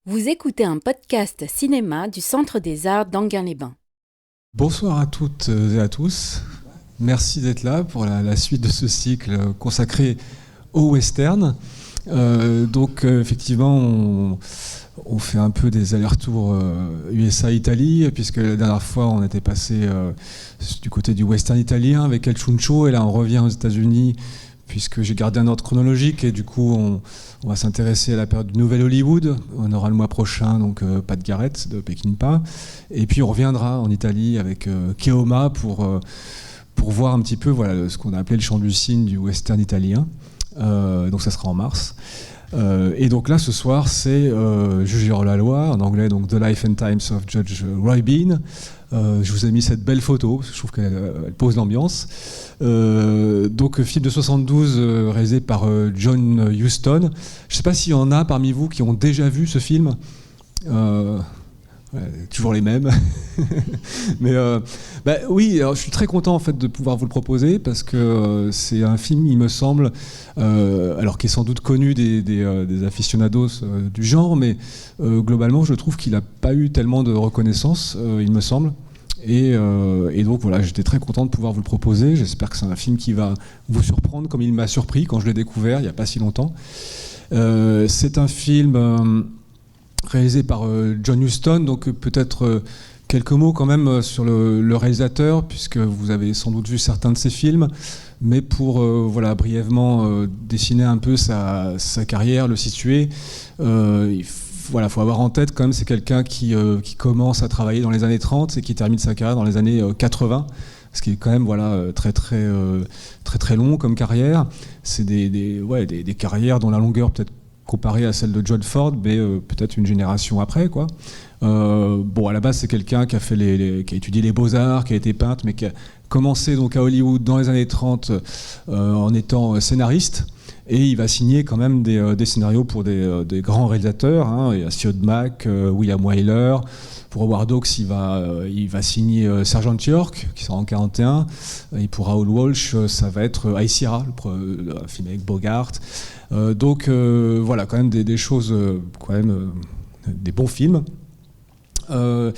Vous écoutez un podcast cinéma du Centre des Arts d'Enghien-les-Bains. Bonsoir à toutes et à tous. Merci d'être là pour la suite de ce cycle consacré au western. Effectivement, on fait un peu des allers-retours USA-Italie, puisque la dernière fois, on était passé du côté du western italien avec El Chuncho, et là, on revient aux États-Unis, puisque j'ai gardé un ordre chronologique, et du coup, on va s'intéresser à la période du Nouvel Hollywood. On aura le mois prochain, donc Pat Garrett de Peckinpah. Et puis, on reviendra en Italie avec Keoma pour voir un petit peu ce qu'on a appelé le chant du cygne du western italien. Donc, ça sera en mars. Et donc là, ce soir, c'est Juge la loi, en anglais, donc The Life and Times of Judge Roy Bean. Je vous ai mis cette belle photo, je trouve qu'elle pose l'ambiance. Film de 72 réalisé par John Huston. Je ne sais pas s'il y en a parmi vous qui ont déjà vu ce film. Toujours les mêmes. Mais oui, alors, je suis très content en fait de pouvoir vous le proposer parce que c'est un film, il me semble, alors qui est sans doute connu des aficionados du genre, mais globalement, je trouve qu'il n'a pas eu tellement de reconnaissance, il me semble. Et donc voilà, j'étais très content de pouvoir vous le proposer. J'espère que c'est un film qui va vous surprendre comme il m'a surpris quand je l'ai découvert il n'y a pas si longtemps. C'est un film réalisé par John Huston, donc peut-être quelques mots quand même sur le réalisateur, puisque vous avez sans doute vu certains de ses films, mais pour brièvement dessiner un peu sa carrière, le situer, faut avoir en tête quand même, c'est quelqu'un qui commence à travailler dans les années 30 et qui termine sa carrière dans les années 80, ce qui est quand même très long comme carrière. C'est des carrières dont la longueur peut-être comparée à celle de John Ford, mais peut-être une génération après, quoi. À la base, c'est quelqu'un qui a étudié les beaux-arts, qui a été peintre, mais qui a commencé donc à Hollywood dans les années 30 en étant scénariste. Et il va signer quand même des scénarios pour des grands réalisateurs. Il y a Siod Mac, William Wyler. Pour Howard Hawks, il va signer Sergeant York, qui sera en 41. Et pour Raoul Walsh, ça va être High Sierra, le film avec Bogart. Quand même des choses, des bons films. Lui,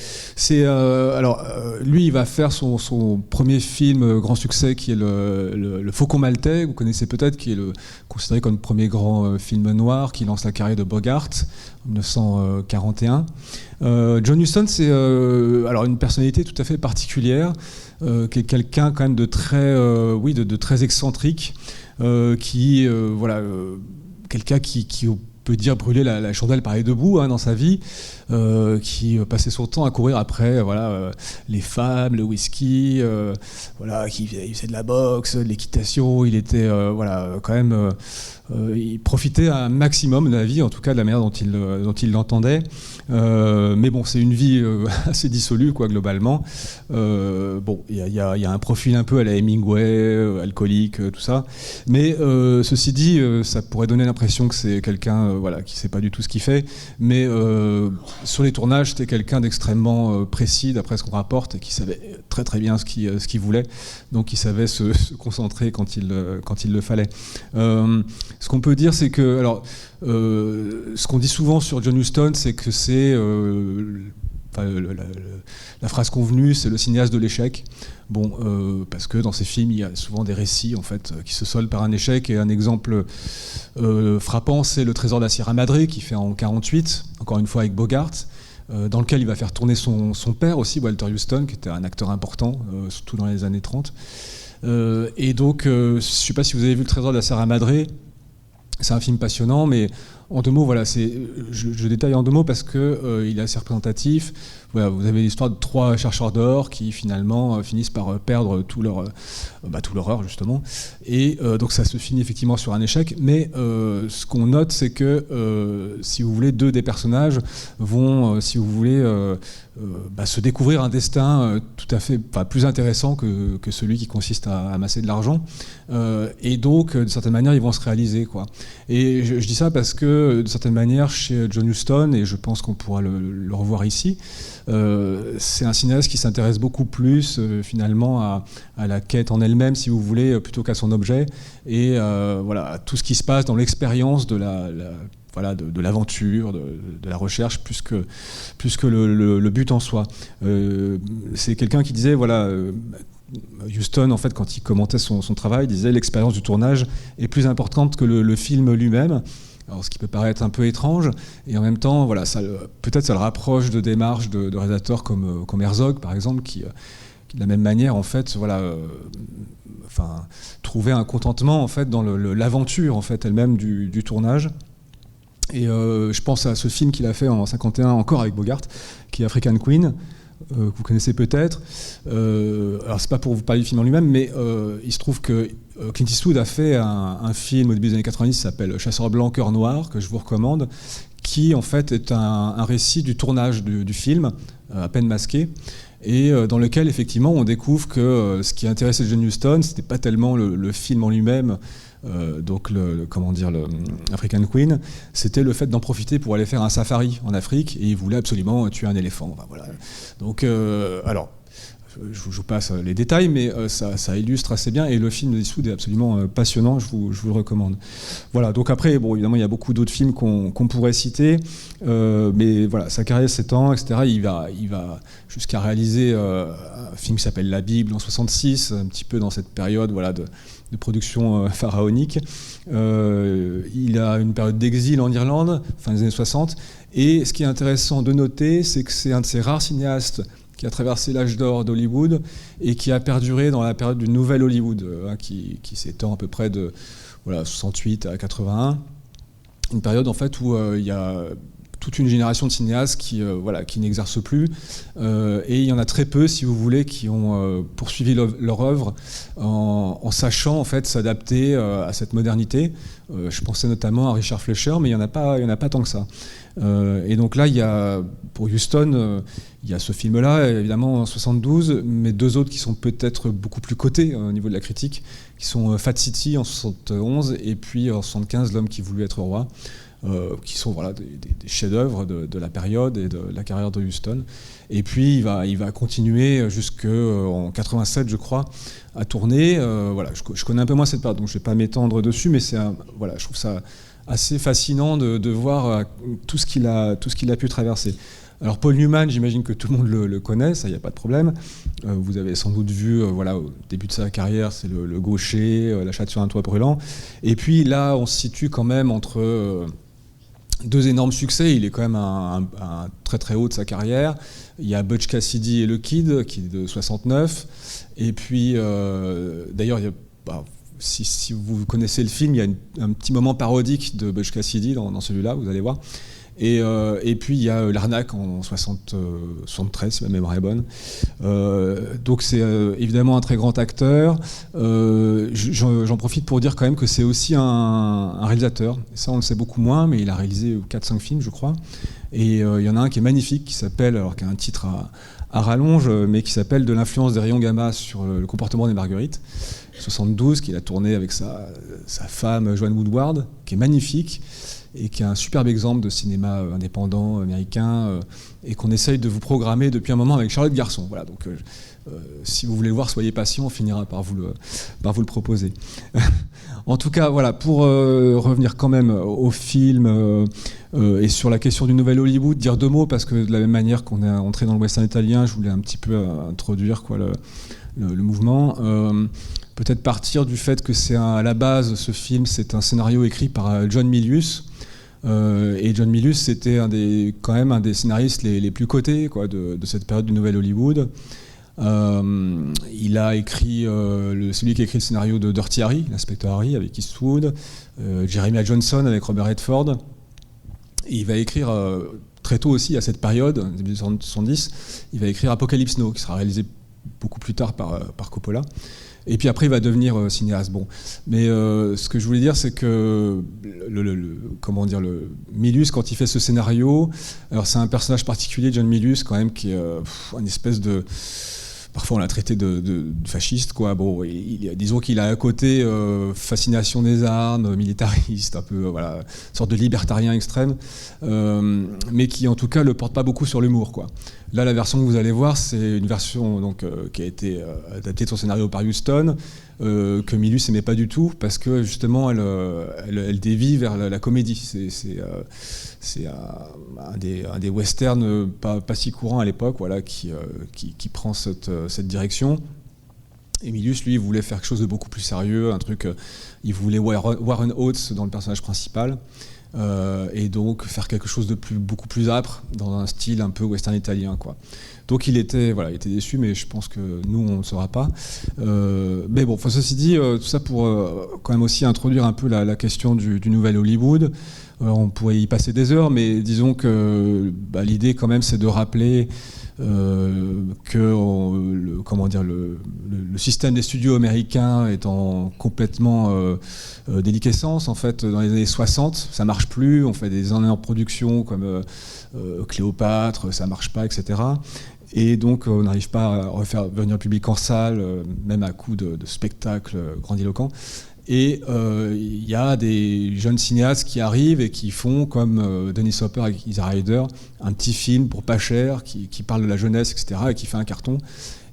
il va faire son premier film grand succès, qui est le Faucon Maltais, vous connaissez peut-être, qui est considéré comme le premier grand film noir qui lance la carrière de Bogart en 1941. John Huston, c'est une personnalité tout à fait particulière, qui est quelqu'un quand même de très excentrique, quelqu'un qui peut dire brûler la chandelle par les deux bouts dans sa vie, qui passait son temps à courir après les femmes, le whisky, il faisait de la boxe, de l'équitation. Il était il profitait un maximum de la vie, en tout cas de la manière dont il l'entendait. Mais bon, c'est une vie assez dissolue, quoi, globalement. Il y a un profil un peu à la Hemingway, alcoolique, tout ça. Mais ceci dit, ça pourrait donner l'impression que c'est quelqu'un qui ne sait pas du tout ce qu'il fait. Mais sur les tournages, c'était quelqu'un d'extrêmement précis, d'après ce qu'on rapporte, et qui savait très très bien ce qu'il voulait. Donc il savait se concentrer quand il le fallait. Ce qu'on peut dire, c'est que ce qu'on dit souvent sur John Huston, c'est que c'est la phrase convenue, c'est le cinéaste de l'échec. Parce que dans ces films, il y a souvent des récits en fait qui se soldent par un échec. Et un exemple frappant, c'est Le Trésor de la Sierra Madre, qui fait en 48, encore une fois avec Bogart, dans lequel il va faire tourner son père aussi, Walter Huston, qui était un acteur important, surtout dans les années 30. Je ne sais pas si vous avez vu Le Trésor de la Sierra Madre. C'est un film passionnant, mais en deux mots, je détaille en deux mots parce que il est assez représentatif. Vous avez l'histoire de trois chercheurs d'or qui finalement finissent par perdre tout leur or, justement. Et donc ça se finit effectivement sur un échec. Mais ce qu'on note, c'est que si vous voulez, deux des personnages vont, se découvrir un destin tout à fait plus intéressant que celui qui consiste à amasser de l'argent. Et donc, d'une certaine manière, ils vont se réaliser, quoi. Et je dis ça parce que, d'une certaine manière, chez John Huston, et je pense qu'on pourra le revoir ici, c'est un cinéaste qui s'intéresse beaucoup plus finalement à la quête en elle-même, si vous voulez, plutôt qu'à son objet, et à tout ce qui se passe dans l'expérience de voilà, de l'aventure, de la recherche, plus que le but en soi. C'est quelqu'un qui disait, voilà, Huston, en fait, quand il commentait son travail, disait l'expérience du tournage est plus importante que le film lui-même. Alors, ce qui peut paraître un peu étrange, et en même temps, voilà, peut-être ça le rapproche de démarches de réalisateurs comme Herzog, par exemple, qui de la même manière, en fait, voilà, trouvait un contentement en fait dans l'aventure en fait elle-même du tournage. Et je pense à ce film qu'il a fait en 51 encore avec Bogart, qui est African Queen. Que vous connaissez peut-être. Alors c'est pas pour vous parler du film en lui-même, mais il se trouve que Clint Eastwood a fait un film au début des années 90 qui s'appelle Chasseur blanc, cœur noir, que je vous recommande, qui en fait est un récit du tournage du film, à peine masqué, et dans lequel effectivement on découvre que ce qui intéressait John Huston, c'était pas tellement le film en lui-même, donc comment dire, le African Queen, c'était le fait d'en profiter pour aller faire un safari en Afrique, et il voulait absolument tuer un éléphant. Enfin, voilà. Donc alors je vous passe les détails, mais ça illustre assez bien, et le film de Eastwood est absolument passionnant, je vous le recommande. Voilà, donc après, bon, évidemment, il y a beaucoup d'autres films qu'on pourrait citer, mais voilà, sa carrière s'étend, etc. Il va jusqu'à réaliser un film qui s'appelle La Bible en 66, un petit peu dans cette période, voilà, de production pharaonique. Il a une période d'exil en Irlande, fin des années 60, et ce qui est intéressant de noter, c'est que c'est un de ces rares cinéastes qui a traversé l'âge d'or d'Hollywood et qui a perduré dans la période du nouvel Hollywood, qui s'étend à peu près de 68 à 81. Une période en fait où il y a toute une génération de cinéastes qui n'exercent plus, et il y en a très peu, si vous voulez, qui ont poursuivi leur œuvre en sachant en fait s'adapter à cette modernité. Je pensais notamment à Richard Fleischer, mais il y en a pas tant que ça. Et donc là, il y a pour Huston, il y a ce film-là, évidemment en 72, mais deux autres qui sont peut-être beaucoup plus cotés au niveau de la critique, qui sont Fat City en 71 et puis en 75, L'homme qui voulut être roi. Qui sont voilà, des chefs-d'œuvre de la période et de la carrière de Huston. Et puis il va continuer jusqu'en 87, je crois, à tourner. Voilà, je connais un peu moins cette période, donc je ne vais pas m'étendre dessus, mais voilà, je trouve ça assez fascinant de voir tout ce qu'il a pu traverser. Alors Paul Newman, j'imagine que tout le monde le connaît, ça, il n'y a pas de problème. Vous avez sans doute vu, voilà, au début de sa carrière, c'est le Gaucher, La chatte sur un toit brûlant. Et puis là, on se situe quand même entre deux énormes succès. Il est quand même un très très haut de sa carrière. Il y a Butch Cassidy et le Kid, qui est de 69. Et puis, d'ailleurs, si vous connaissez le film, il y a un petit moment parodique de Butch Cassidy dans celui-là, vous allez voir. Et puis il y a L'Arnaque en 73, si ma mémoire est bonne. Donc c'est évidemment un très grand acteur. J'en profite pour dire quand même que c'est aussi un réalisateur. Et ça on le sait beaucoup moins, mais il a réalisé 4-5 films, je crois. Et il y en a un qui est magnifique, qui s'appelle, alors qui a un titre à rallonge, mais qui s'appelle De l'influence des rayons gamma sur le comportement des marguerites. 72, qu'il a tourné avec sa femme Joan Woodward, qui est magnifique et qui est un superbe exemple de cinéma indépendant américain, et qu'on essaye de vous programmer depuis un moment avec Charlotte Garçon. Voilà, donc si vous voulez le voir, soyez patient, on finira par vous le proposer. En tout cas, voilà, pour revenir quand même au film et sur la question du nouvel Hollywood, dire deux mots, parce que de la même manière qu'on est entré dans le western italien, je voulais un petit peu introduire le mouvement. Peut-être partir du fait que c'est à la base, ce film, c'est un scénario écrit par John Milius. Et John Milius, c'était quand même un des scénaristes les plus cotés, quoi, de cette période du nouvel Hollywood. Il a écrit celui qui a écrit le scénario de Dirty Harry, l'inspecteur Harry avec Eastwood, Jeremiah Johnson avec Robert Redford. Et il va écrire très tôt aussi, à cette période, début des années 70, il va écrire Apocalypse Now, qui sera réalisé beaucoup plus tard par Coppola. Et puis après, il va devenir cinéaste. Bon, mais ce que je voulais dire, c'est que comment dire, le Milius, quand il fait ce scénario, alors c'est un personnage particulier, John Milius, quand même, qui est une espèce de, parfois on l'a traité de fasciste, quoi. Bon, disons qu'il a un côté fascination des armes, militariste, un peu, voilà, une sorte de libertarien extrême, mais qui en tout cas le porte pas beaucoup sur l'humour, quoi. Là, la version que vous allez voir, c'est une version donc, qui a été adaptée de son scénario par Huston, que Milius n'aimait pas du tout, parce que justement elle dévie vers la comédie. C'est un des westerns pas si courants à l'époque, voilà, qui prend cette direction. Et Milius, lui, il voulait faire quelque chose de beaucoup plus sérieux, un truc, il voulait Warren Oates dans le personnage principal, et donc faire quelque chose de beaucoup plus âpre, dans un style un peu western italien, quoi. Donc il était déçu, mais je pense que nous, on ne le saura pas. Mais bon, ceci dit, tout ça pour quand même aussi introduire un peu la question du nouvel Hollywood. On pourrait y passer des heures, mais disons que l'idée quand même, c'est de rappeler que le système des studios américains est en complètement déliquescence. En fait, dans les années 60, ça marche plus. On fait des énormes productions comme Cléopâtre, ça marche pas, etc. Et donc, on n'arrive pas à refaire venir le public en salle, même à coup de spectacles grandiloquents. Et il y a des jeunes cinéastes qui arrivent et qui font, comme Dennis Hopper avec Easy Rider, un petit film pour pas cher, qui parle de la jeunesse, etc., et qui fait un carton.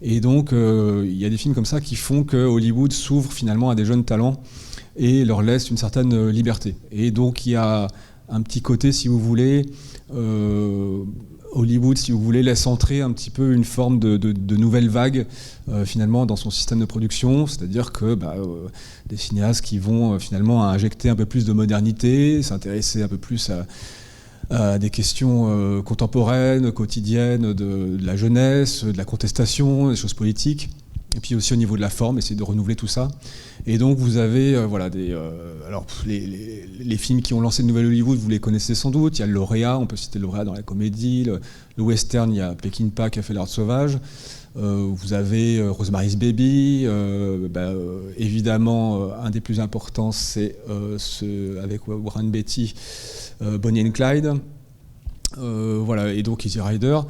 Et donc, il y a des films comme ça qui font que Hollywood s'ouvre finalement à des jeunes talents et leur laisse une certaine liberté. Et donc, il y a un petit côté, si vous voulez, Hollywood, si vous voulez, laisse entrer un petit peu une forme de nouvelle vague finalement dans son système de production, c'est-à-dire que des cinéastes qui vont finalement injecter un peu plus de modernité, s'intéresser un peu plus à des questions contemporaines, quotidiennes, de la jeunesse, de la contestation, des choses politiques. Et puis aussi au niveau de la forme, essayer de renouveler tout ça. Et donc vous avez alors les films qui ont lancé le nouvel Hollywood, vous les connaissez sans doute. Il y a le lauréat, on peut citer le lauréat dans la comédie. Le western, il y a Peckinpah qui a fait L'Art sauvage. Vous avez Rosemary's Baby. Évidemment, un des plus importants, c'est avec Warren Beatty, Bonnie and Clyde. Et donc Easy Rider.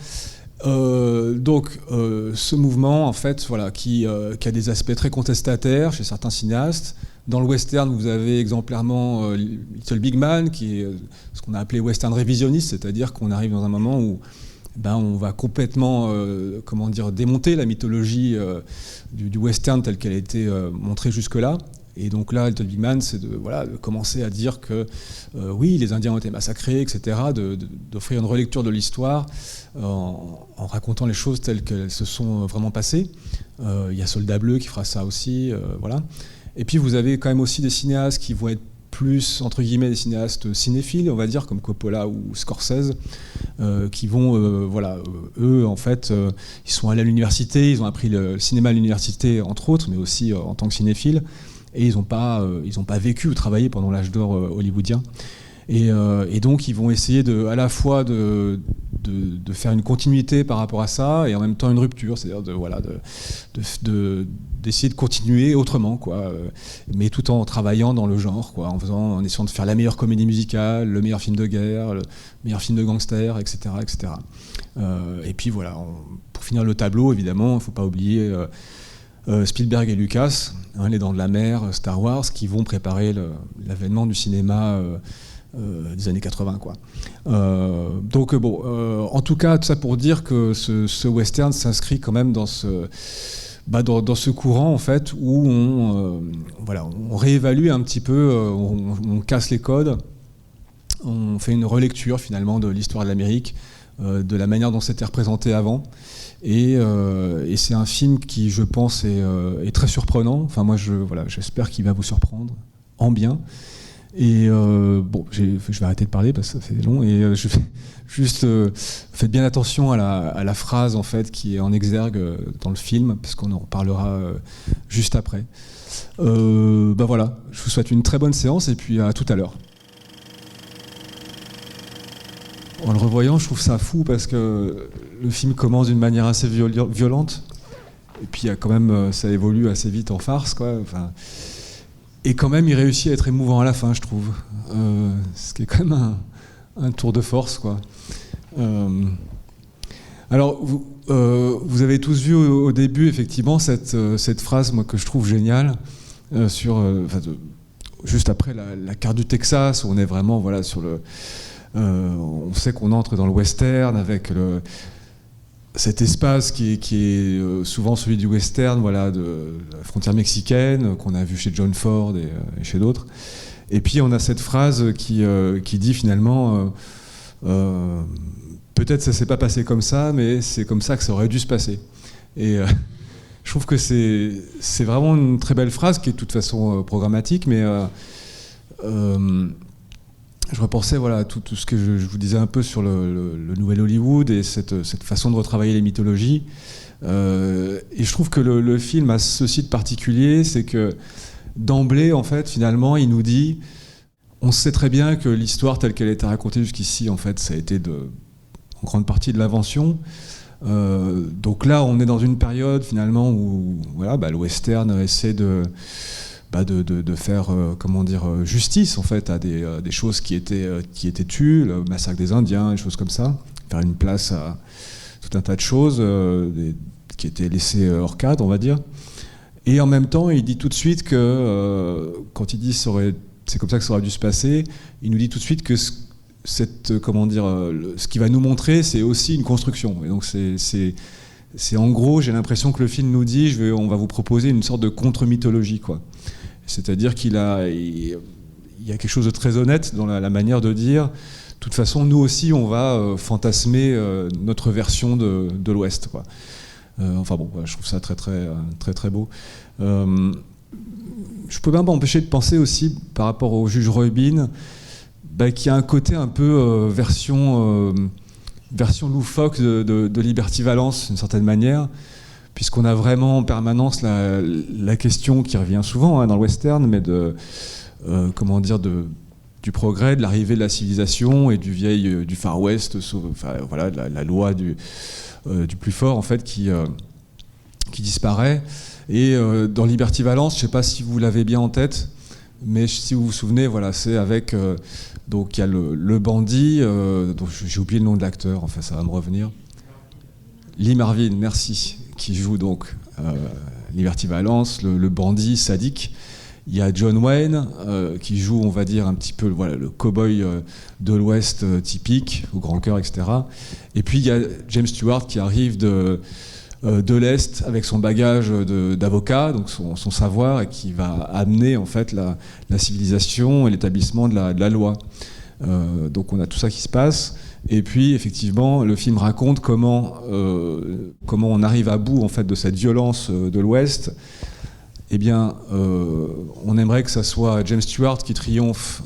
Ce mouvement, en fait, qui a des aspects très contestataires chez certains cinéastes. Dans le western, vous avez exemplairement Little Big Man, qui est ce qu'on a appelé western révisionniste, c'est-à-dire qu'on arrive dans un moment où on va complètement démonter la mythologie du western telle qu'elle a été montrée jusque-là. Et donc là, Little Big Man, c'est de commencer à dire que oui, les Indiens ont été massacrés, etc., d'offrir une relecture de l'histoire en racontant les choses telles qu'elles se sont vraiment passées. Il y a Soldat Bleu qui fera ça aussi, voilà. Et puis vous avez quand même aussi des cinéastes qui vont être plus, entre guillemets, des cinéastes cinéphiles, on va dire, comme Coppola ou Scorsese, qui vont, eux, en fait, ils sont allés à l'université, ils ont appris le cinéma à l'université, entre autres, mais aussi en tant que cinéphiles. Et ils n'ont pas vécu ou travaillé pendant l'âge d'or hollywoodien. Et donc ils vont essayer à la fois de faire une continuité par rapport à ça et en même temps une rupture, c'est-à-dire d'essayer de continuer autrement, quoi, mais tout en travaillant dans le genre, quoi, en essayant de faire la meilleure comédie musicale, le meilleur film de guerre, le meilleur film de gangster, etc. etc. Et puis voilà, pour finir le tableau, évidemment, il ne faut pas oublier Spielberg et Lucas, Les Dents de la Mer, Star Wars, qui vont préparer l'avènement du cinéma des années 80, quoi. En tout cas, tout ça pour dire que ce western s'inscrit quand même dans ce courant, en fait, où on réévalue un petit peu, on casse les codes, on fait une relecture finalement de l'histoire de l'Amérique, de la manière dont c'était représenté avant. Et c'est un film qui, je pense, est très surprenant. Enfin, moi, j'espère qu'il va vous surprendre en bien. Et je vais arrêter de parler parce que ça fait long. Et je fais juste faites bien attention à la phrase, en fait, qui est en exergue dans le film, parce qu'on en reparlera juste après. Je vous souhaite une très bonne séance et puis à tout à l'heure. En le revoyant, je trouve ça fou parce que le film commence d'une manière assez violente et puis quand même ça évolue assez vite en farce, quoi. Enfin, et quand même il réussit à être émouvant à la fin, je trouve. Ce qui est quand même un tour de force, quoi. Alors vous avez tous vu au début effectivement cette phrase, moi, que je trouve géniale juste après la carte du Texas, où on est vraiment sur le on sait qu'on entre dans le western avec cet espace qui est souvent celui du western, voilà, de la frontière mexicaine, qu'on a vu chez John Ford et chez d'autres. Et puis on a cette phrase qui dit finalement peut-être ça s'est pas passé comme ça, mais c'est comme ça que ça aurait dû se passer. Et je trouve que c'est vraiment une très belle phrase qui est de toute façon programmatique, mais je repensais à tout ce que je vous disais un peu sur le nouvel Hollywood et cette façon de retravailler les mythologies. Et je trouve que le film a ceci de particulier, c'est que d'emblée, en fait, finalement, il nous dit, on sait très bien que l'histoire telle qu'elle a été racontée jusqu'ici, en fait, ça a été en grande partie de l'invention. Donc là, on est dans une période finalement où le western essaie de faire justice en fait à des choses qui étaient tues, le massacre des Indiens, des choses comme ça, faire une place à tout un tas de choses qui étaient laissées hors cadre, on va dire. Et en même temps, il dit tout de suite que quand il dit c'est comme ça que ça aurait dû se passer, il nous dit tout de suite que ce qui va nous montrer, c'est aussi une construction. Et donc c'est en gros, j'ai l'impression que le film nous dit, on va vous proposer une sorte de contre-mythologie, quoi. C'est-à-dire qu'il y a quelque chose de très honnête dans la manière de dire, de toute façon, nous aussi, on va fantasmer notre version de l'Ouest, quoi. Je trouve ça très, très, très, très beau. Je peux même pas m'empêcher de penser aussi, par rapport au juge Roy Bean, qu'il y a un côté un peu version loufoque de Liberty Valance, d'une certaine manière, puisqu'on a vraiment en permanence la question qui revient souvent dans le western, mais du progrès, de l'arrivée de la civilisation et du Far West, la loi du plus fort en fait qui disparaît. Et dans Liberty Valance, je ne sais pas si vous l'avez bien en tête, mais si vous vous souvenez, c'est avec donc il y a le bandit, dont j'ai oublié le nom de l'acteur, enfin ça va me revenir. Lee Marvin, merci, qui joue donc Liberty Valance, le bandit sadique. Il y a John Wayne qui joue, on va dire, un petit peu le cow-boy de l'Ouest typique, au grand cœur, etc. Et puis il y a James Stewart qui arrive de l'Est avec son bagage d'avocat, donc son savoir, et qui va amener en fait la civilisation et l'établissement de la loi. Donc on a tout ça qui se passe. Et puis effectivement, le film raconte comment on arrive à bout en fait de cette violence de l'Ouest. Eh bien, on aimerait que ça soit James Stewart qui triomphe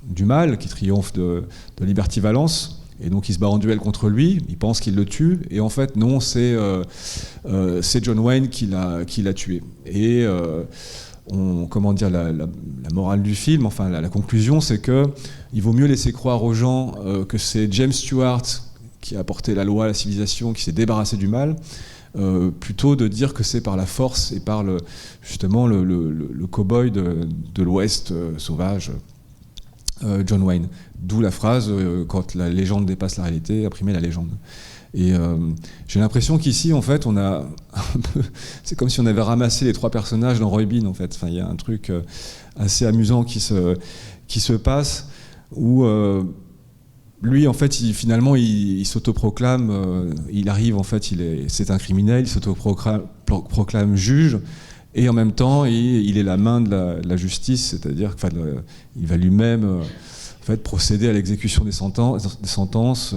du mal, qui triomphe de Liberty Valance. Et donc il se bat en duel contre lui, il pense qu'il le tue, et en fait non, c'est John Wayne qui l'a tué. Et la morale du film, enfin la conclusion, c'est que il vaut mieux laisser croire aux gens que c'est James Stewart qui a apporté la loi à la civilisation, qui s'est débarrassé du mal, plutôt de dire que c'est par la force et par le cow-boy de l'Ouest sauvage, John Wayne. D'où la phrase quand la légende dépasse la réalité, imprimer la légende. Et j'ai l'impression qu'ici, en fait, on a c'est comme si on avait ramassé les trois personnages dans Roy Bean, en fait. Enfin, il y a un truc assez amusant qui se passe où lui, en fait, il s'autoproclame, il arrive, en fait, c'est un criminel, il s'autoproclame juge. Et en même temps, il est la main de la justice, c'est-à-dire qu'il va lui-même procéder à l'exécution des sentences,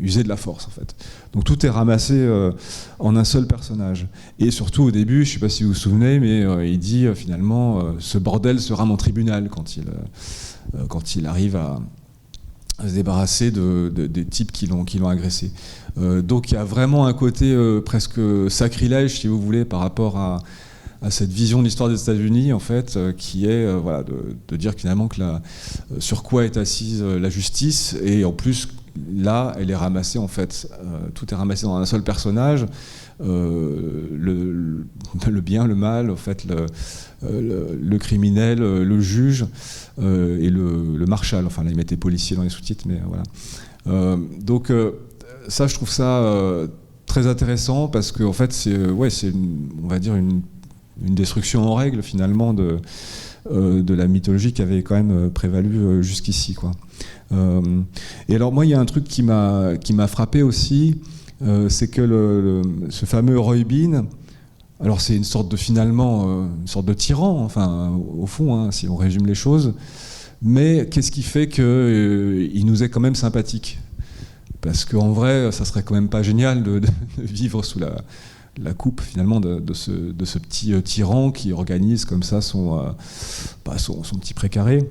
user de la force en fait. Donc tout est ramassé en un seul personnage. Et surtout au début, je ne sais pas si vous vous souvenez, mais il dit finalement ce bordel sera mon tribunal quand il arrive à se débarrasser des types qui l'ont agressé. Donc il y a vraiment un côté presque sacrilège, si vous voulez, par rapport à cette vision de l'histoire des États-Unis, en fait, qui est de dire finalement que sur quoi est assise la justice, et en plus là, elle est ramassée en fait, tout est ramassé dans un seul personnage, le bien, le mal, en fait, le criminel, le juge et le marshal. Enfin là, ils mettaient policier dans les sous-titres, mais voilà. Donc ça, je trouve ça très intéressant parce que en fait, c'est on va dire une destruction en règle finalement de la mythologie qui avait quand même prévalu jusqu'ici, quoi. Et alors moi il y a un truc qui m'a frappé aussi, c'est que ce fameux Roy Bean, alors c'est une sorte de finalement une sorte de tyran, enfin au fond, hein, si on résume les choses, mais qu'est-ce qui fait qu'il nous est quand même sympathique? Parce qu'en vrai, ça serait quand même pas génial de vivre sous la coupe finalement de ce petit tyran qui organise comme ça son petit précaré.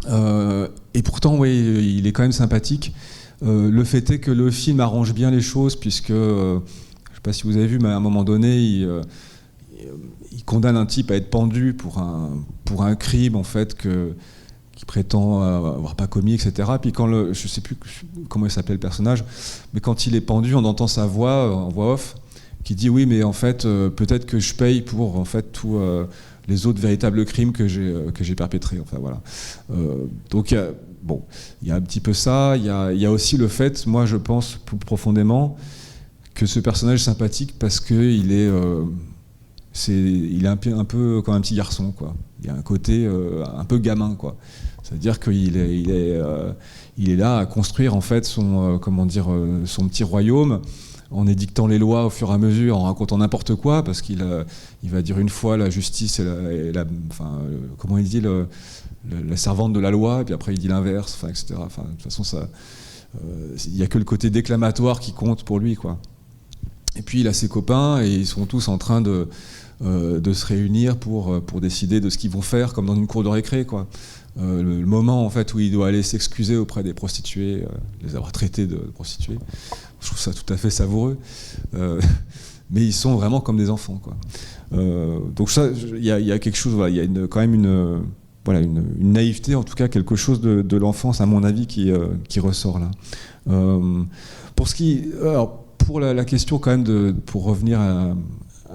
Et pourtant, oui, il est quand même sympathique. Le fait est que le film arrange bien les choses, puisque, je ne sais pas si vous avez vu, mais à un moment donné, il condamne un type à être pendu pour un crime en fait qui prétend avoir pas commis, etc. Puis quand je ne sais plus comment il s'appelle le personnage, mais quand il est pendu, on entend sa voix en voix off qui dit oui, mais en fait, peut-être que je paye pour en fait tous les autres véritables crimes que j'ai perpétrés. Enfin voilà. Donc il y a un petit peu ça. Il y a aussi le fait, moi je pense plus profondément, que ce personnage est sympathique parce qu'il est un peu comme un petit garçon, quoi. Il y a un côté un peu gamin, quoi. C'est-à-dire qu'il est là à construire en fait son petit royaume en édictant les lois au fur et à mesure, en racontant n'importe quoi, parce qu'il va dire une fois la justice comment il dit la servante de la loi, et puis après il dit l'inverse, enfin, etc. Enfin, de toute façon, il n'y a que le côté déclamatoire qui compte pour lui, quoi. Et puis il a ses copains et ils sont tous en train de se réunir pour décider de ce qu'ils vont faire, comme dans une cour de récré, quoi. Le moment en fait où il doit aller s'excuser auprès des prostituées, les avoir traitées de prostituées, je trouve ça tout à fait savoureux. Mais ils sont vraiment comme des enfants, quoi. Donc ça, il y a quelque chose, voilà, il y a quand même une naïveté, en tout cas quelque chose de l'enfance, à mon avis, qui ressort là. Pour la question quand même pour revenir à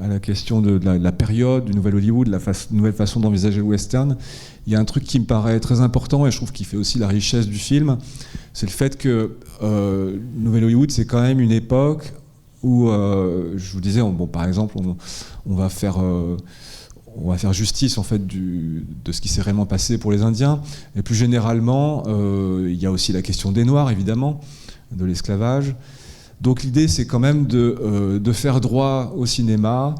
la question de la période du Nouvel Hollywood, la nouvelle façon d'envisager le western, il y a un truc qui me paraît très important et je trouve qu'il fait aussi la richesse du film, c'est le fait que Nouvel Hollywood, c'est quand même une époque où, je vous disais, par exemple, on va faire justice en fait de ce qui s'est réellement passé pour les Indiens, et plus généralement, il y a aussi la question des Noirs, évidemment, de l'esclavage. Donc l'idée, c'est quand même de faire droit au cinéma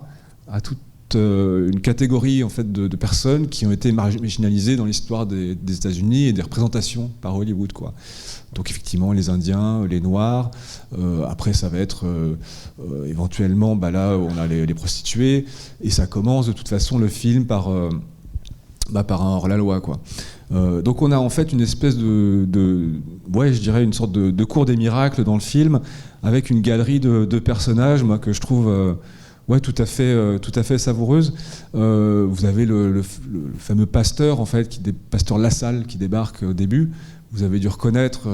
à toute une catégorie en fait, de personnes qui ont été marginalisées dans l'histoire des États-Unis et des représentations par Hollywood, quoi. Donc effectivement, les Indiens, les Noirs, après ça va être éventuellement, là on a les prostituées, et ça commence de toute façon le film par un hors-la-loi, quoi. Donc on a en fait une espèce je dirais une sorte de cours des miracles dans le film, avec une galerie de personnages, moi, que je trouve tout à fait savoureuse. Vous avez le fameux pasteur, en fait, pasteur Lassalle, qui débarque au début. Vous avez dû reconnaître,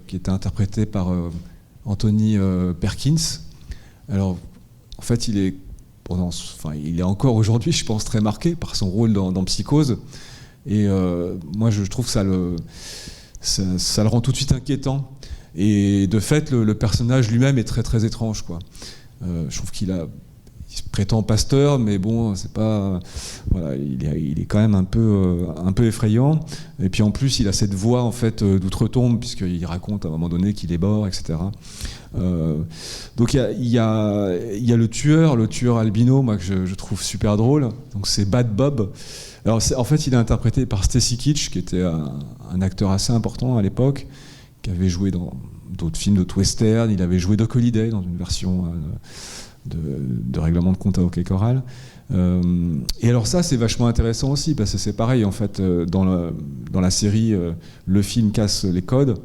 qui était interprété par Anthony Perkins. Alors, en fait, il est encore aujourd'hui, je pense, très marqué par son rôle dans Psychose. Et moi, je trouve que ça le rend tout de suite inquiétant. Et de fait, le personnage lui-même est très très étrange, quoi. Je trouve il se prétend pasteur, mais bon, c'est pas, voilà, il est quand même un peu effrayant. Et puis en plus, il a cette voix en fait d'outre-tombe, puisqu'il raconte à un moment donné qu'il est mort, etc. Donc il y a le tueur albino, moi, que je trouve super drôle. Donc c'est Bad Bob. Alors en fait, il est interprété par Stacy Keach, qui était un acteur assez important à l'époque, qui avait joué dans d'autres films, d'autres westerns. Il avait joué Doc Holliday dans une version de Règlement de compte à hockey choral. Et alors ça, c'est vachement intéressant aussi, parce que c'est pareil, en fait, dans la série, le film casse les codes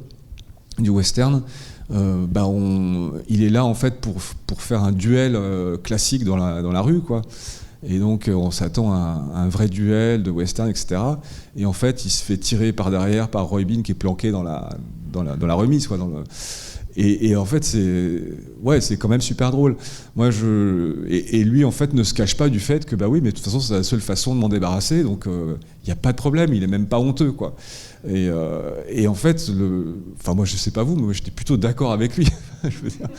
du western. Il est là, en fait, pour faire un duel classique dans la rue, quoi. Et donc on s'attend à un vrai duel de western, etc. Et en fait, il se fait tirer par derrière par Roy Bean, qui est planqué dans la remise, quoi. Et en fait, c'est quand même super drôle. Et lui, en fait, ne se cache pas du fait que, mais de toute façon, c'est la seule façon de m'en débarrasser, donc il n'y a pas de problème, il est même pas honteux, quoi. Et en fait, moi, je sais pas vous, mais moi, j'étais plutôt d'accord avec lui. Je veux dire,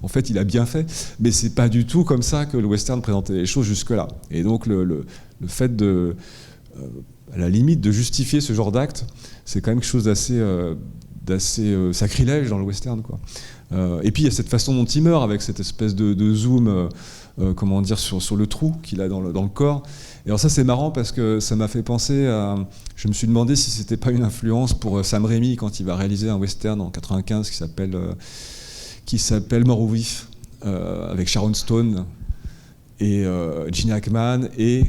en fait, il a bien fait, mais c'est pas du tout comme ça que le western présentait les choses jusque-là. Et donc, le fait à la limite, de justifier ce genre d'acte, c'est quand même quelque chose d'assez sacrilège dans le western, quoi. Et puis il y a cette façon dont il meurt, avec cette espèce de zoom, comment dire, sur le trou qu'il a dans le corps. Et alors ça c'est marrant parce que ça m'a fait penser à... Je me suis demandé si c'était pas une influence pour Sam Raimi quand il va réaliser un western en 95 qui s'appelle Mort ou Vif, avec Sharon Stone et Gene Hackman et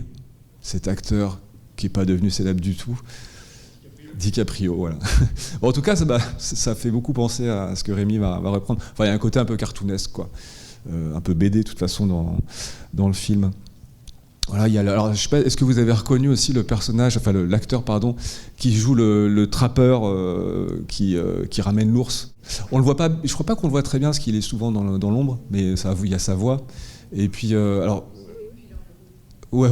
cet acteur qui n'est pas devenu célèbre du tout, DiCaprio, voilà. Bon, en tout cas, ça fait beaucoup penser à ce que Rémi va reprendre. Enfin, il y a un côté un peu cartoonesque, quoi. Un peu BD, de toute façon, dans le film. Voilà, alors, je sais pas, est-ce que vous avez reconnu aussi le personnage, enfin l'acteur, pardon, qui joue le trappeur qui ramène l'ours. On le voit pas, je crois pas qu'on le voit très bien, parce qu'il est souvent dans l'ombre, mais il y a sa voix. Et puis, alors... Ouais.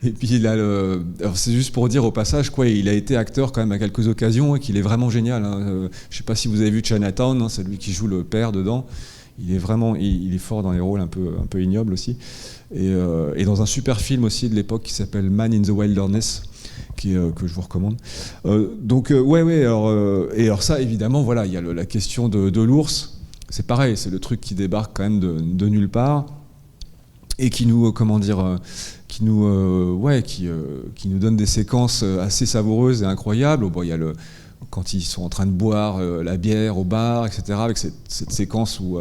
Et puis alors c'est juste pour dire au passage, quoi, il a été acteur quand même à quelques occasions et qu'il est vraiment génial. Hein. Je sais pas si vous avez vu Chinatown, hein, c'est lui qui joue le père dedans. Il est vraiment, il est fort dans les rôles un peu ignobles aussi. Et dans un super film aussi de l'époque qui s'appelle Man in the Wilderness, que je vous recommande. Ouais. Alors ça, évidemment, voilà, il y a la question de l'ours. C'est pareil, c'est le truc qui débarque quand même de nulle part et qui nous, qui nous donne des séquences assez savoureuses et incroyables. Bon, il y a quand ils sont en train de boire la bière au bar, etc., avec cette séquence où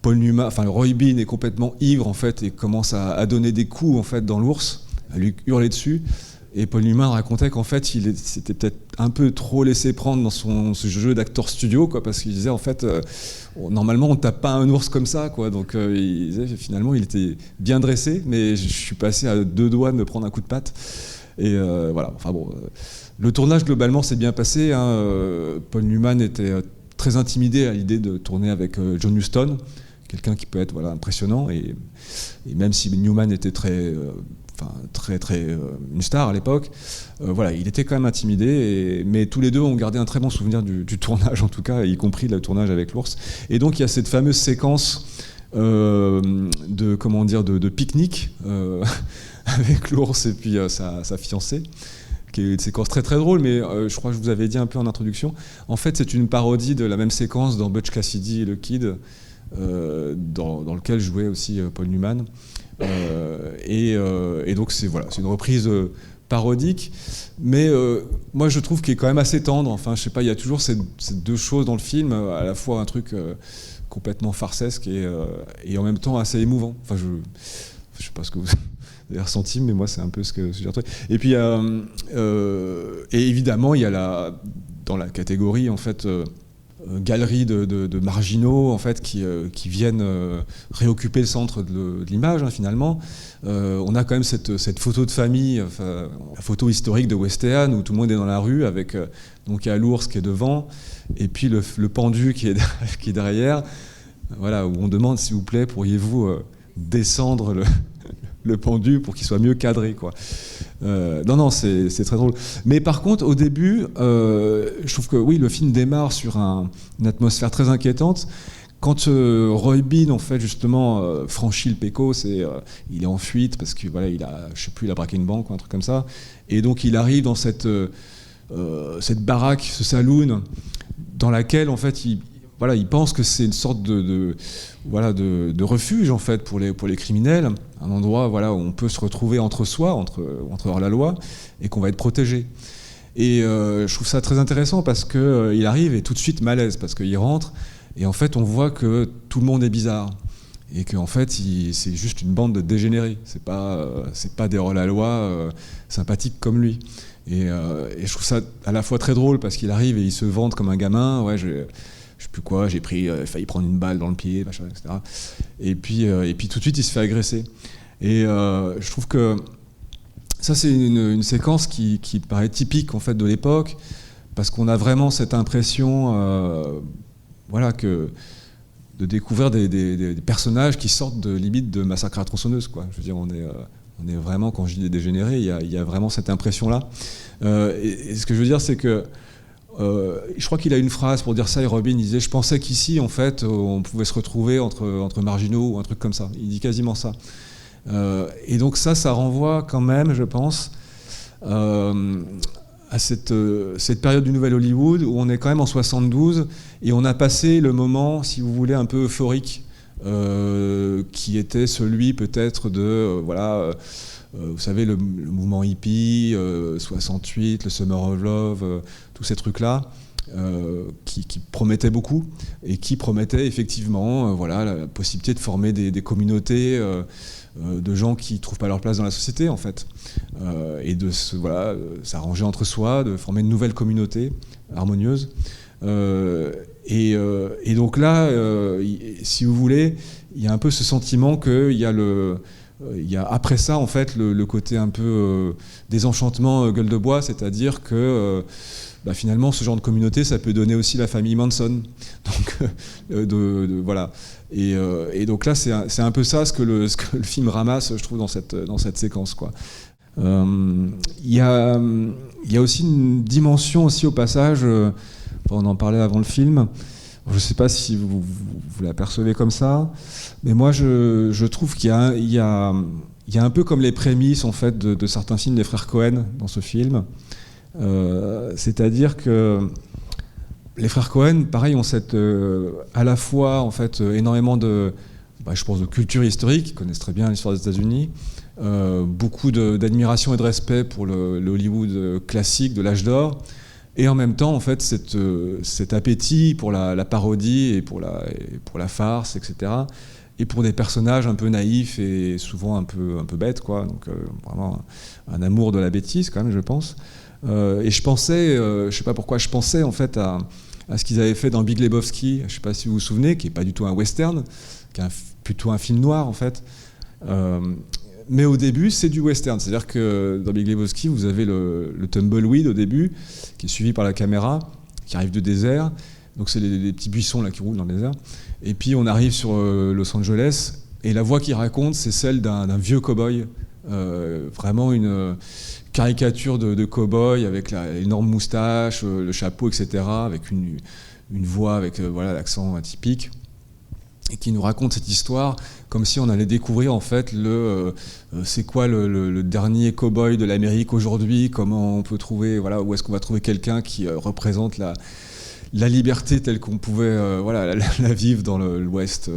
Roy Bean est complètement ivre en fait et commence à donner des coups en fait dans l'ours, à lui hurler dessus. Et Paul Newman racontait qu'en fait, il s'était peut-être un peu trop laissé prendre dans ce jeu d'acteur studio, quoi, parce qu'il disait en fait, normalement on tape pas un ours comme ça, quoi. Donc il disait finalement il était bien dressé, mais je suis passé à 2 doigts de me prendre un coup de patte. Et voilà. Enfin bon, le tournage globalement s'est bien passé. Hein. Paul Newman était très intimidé à l'idée de tourner avec John Huston, quelqu'un qui peut être impressionnant. Et même si Newman était très une star à l'époque, il était quand même intimidé, mais tous les deux ont gardé un très bon souvenir du tournage, en tout cas, y compris le tournage avec l'ours. Et donc il y a cette fameuse séquence de pique-nique avec l'ours et puis sa fiancée, qui est une séquence très très drôle, mais je crois que je vous avais dit un peu en introduction. En fait, c'est une parodie de la même séquence dans Butch Cassidy et le Kid, dans lequel jouait aussi Paul Newman. Et donc c'est une reprise parodique, mais moi je trouve qu'il est quand même assez tendre. Enfin, je sais pas, il y a toujours ces 2 choses dans le film, à la fois un truc complètement farcesque et en même temps assez émouvant. Enfin, je sais pas ce que vous avez ressenti, mais moi c'est un peu ce que j'ai retrouvé. Et puis et évidemment il y a dans la catégorie en fait galerie de marginaux en fait qui viennent réoccuper le centre de l'image, hein, finalement. On a quand même cette photo de famille, la photo historique de West End où tout le monde est dans la rue avec donc il y a l'ours qui est devant et puis le pendu qui est derrière, voilà, où on demande s'il vous plaît pourriez-vous descendre le pendu pour qu'il soit mieux cadré, quoi. Non, c'est très drôle. Mais par contre, au début, je trouve que oui, le film démarre sur une atmosphère très inquiétante. Quand Roy Bean, en fait, justement, franchit le Pecos, il est en fuite parce que voilà, il a braqué une banque ou un truc comme ça, et donc il arrive dans cette baraque, ce saloon, dans laquelle en fait il pense que c'est une sorte de refuge en fait pour les criminels, un endroit où on peut se retrouver entre la loi et qu'on va être protégé. Et je trouve ça très intéressant parce que il arrive et tout de suite malaise parce qu'il rentre et en fait on voit que tout le monde est bizarre et qu'en fait c'est juste une bande de dégénérés. C'est pas des hors-la-loi sympathiques comme lui. Et je trouve ça à la fois très drôle parce qu'il arrive et il se vante comme un gamin. Ouais, je sais plus quoi, j'ai failli prendre une balle dans le pied, machin, etc. Et puis tout de suite, il se fait agresser. Et je trouve que ça, c'est une séquence qui paraît typique en fait de l'époque, parce qu'on a vraiment cette impression, de découvrir des personnages qui sortent de limite de Massacre à la tronçonneuse, quoi. Je veux dire, on est vraiment, quand je dis des dégénérés, il y a vraiment cette impression-là. Et ce que je veux dire, c'est que je crois qu'il a une phrase pour dire ça, et Robin disait « Je pensais qu'ici, en fait, on pouvait se retrouver entre marginaux ou un truc comme ça. » Il dit quasiment ça. Et donc ça renvoie quand même, je pense, à à cette période du Nouvel Hollywood où on est quand même en 72 et on a passé le moment, si vous voulez, un peu euphorique, qui était celui peut-être de, vous savez, le mouvement hippie, 68, le Summer of Love, tous ces trucs-là, qui promettaient beaucoup et qui promettaient effectivement la possibilité de former des communautés de gens qui ne trouvent pas leur place dans la société, en fait, et de s'arranger entre soi, de former une nouvelle communauté harmonieuse. Et donc là, si vous voulez, il y a un peu ce sentiment qu'il y a après ça, en fait, le côté un peu désenchantement gueule de bois, c'est-à-dire que finalement, ce genre de communauté, ça peut donner aussi la famille Manson. Donc, voilà. Et donc là, c'est un peu ça ce que le film ramasse, je trouve, dans cette séquence, quoi. Il y a aussi une dimension aussi au passage, on en parlait avant le film, je ne sais pas si vous l'apercevez comme ça, mais moi je trouve qu'il y a un peu comme les prémices en fait, de certains films des frères Cohen dans ce film. C'est-à-dire que les frères Cohen, pareil, ont à la fois en fait, énormément je pense de culture historique, ils connaissent très bien l'histoire des États-Unis, beaucoup d'admiration et de respect pour le Hollywood classique de l'âge d'or, et en même temps en fait cet appétit pour la parodie et pour la farce, etc. Et pour des personnages un peu naïfs et souvent un peu bêtes, quoi. Donc vraiment un amour de la bêtise quand même, je pense. Et je pensais, je sais pas pourquoi, je pensais en fait à ce qu'ils avaient fait dans Big Lebowski, je sais pas si vous vous souvenez, qui est pas du tout un western, qui est plutôt un film noir en fait. Mais au début, c'est du western. C'est-à-dire que dans Big Lebowski, vous avez le tumbleweed au début, qui est suivi par la caméra, qui arrive de désert. Donc c'est les petits buissons là qui roulent dans le désert. Et puis on arrive sur Los Angeles, et la voix qui raconte, c'est celle d'un vieux cow-boy. Vraiment une caricature de cow-boy avec l'énorme moustache, le chapeau, etc. Avec une voix avec l'accent atypique. Et qui nous raconte cette histoire comme si on allait découvrir en fait c'est quoi le dernier cow-boy de l'Amérique aujourd'hui, comment on peut trouver, où est-ce qu'on va trouver quelqu'un qui représente la liberté telle qu'on pouvait la vivre dans l'Ouest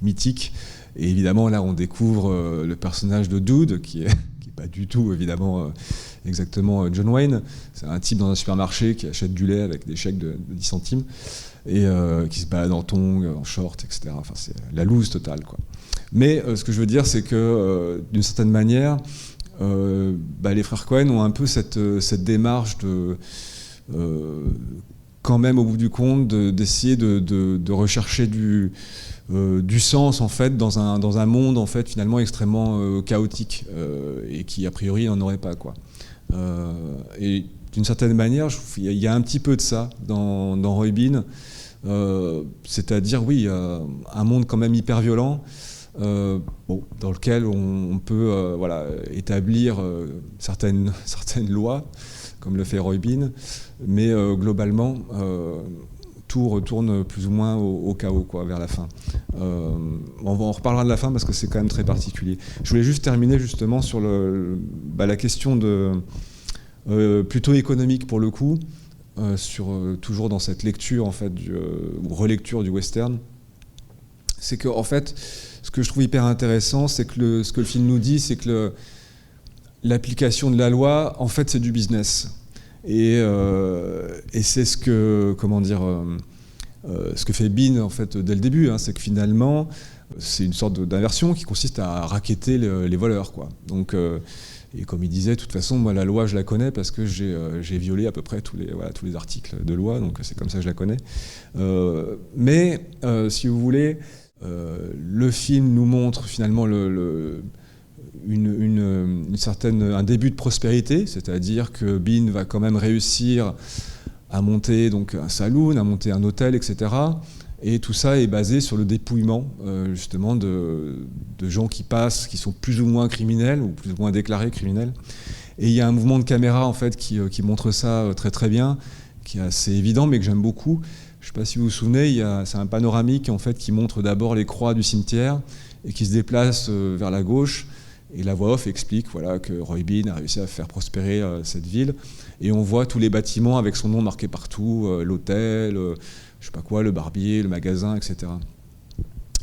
mythique. Et évidemment là on découvre le personnage de Dude qui est pas du tout évidemment exactement John Wayne. C'est un type dans un supermarché qui achète du lait avec des chèques de 10 centimes. Et qui se balade en tongs, en short, etc. Enfin, c'est la loose totale, quoi. Mais ce que je veux dire, c'est que d'une certaine manière, les frères Cohen ont un peu cette démarche de, quand même, au bout du compte, d'essayer de rechercher du sens en fait dans un monde en fait finalement extrêmement chaotique et qui a priori n'en aurait pas, quoi. Et d'une certaine manière, il y a un petit peu de ça dans Roy Bean. C'est-à-dire, oui, un monde quand même hyper violent, dans lequel on peut établir certaines lois, comme le fait Roy Bean, mais globalement, tout retourne plus ou moins au chaos, quoi, vers la fin. On reparlera de la fin parce que c'est quand même très particulier. Je voulais juste terminer justement sur la question plutôt économique pour le coup, toujours dans cette lecture en fait, ou relecture du western. C'est que en fait, ce que je trouve hyper intéressant, c'est que ce que le film nous dit, c'est que l'application de la loi, en fait, c'est du business. Et c'est ce que, ce que fait Bean en fait dès le début, hein, c'est que finalement, c'est une sorte d'inversion qui consiste à racketter les voleurs, quoi. Donc et comme il disait, de toute façon, moi, la loi, je la connais parce que j'ai violé à peu près tous les articles de loi, donc c'est comme ça que je la connais. Mais, si vous voulez, le film nous montre finalement un début de prospérité, c'est-à-dire que Bean va quand même réussir à monter donc, un saloon, à monter un hôtel, etc. Et tout ça est basé sur le dépouillement justement de gens qui passent, qui sont plus ou moins criminels ou plus ou moins déclarés criminels. Et il y a un mouvement de caméra en fait qui montre ça très très bien, qui est assez évident mais que j'aime beaucoup. Je ne sais pas si vous vous souvenez, c'est un panoramique en fait qui montre d'abord les croix du cimetière et qui se déplace vers la gauche. Et la voix off explique voilà, que Roy Bean a réussi à faire prospérer cette ville. Et on voit tous les bâtiments avec son nom marqué partout, l'hôtel, je sais pas quoi, le barbier, le magasin, etc.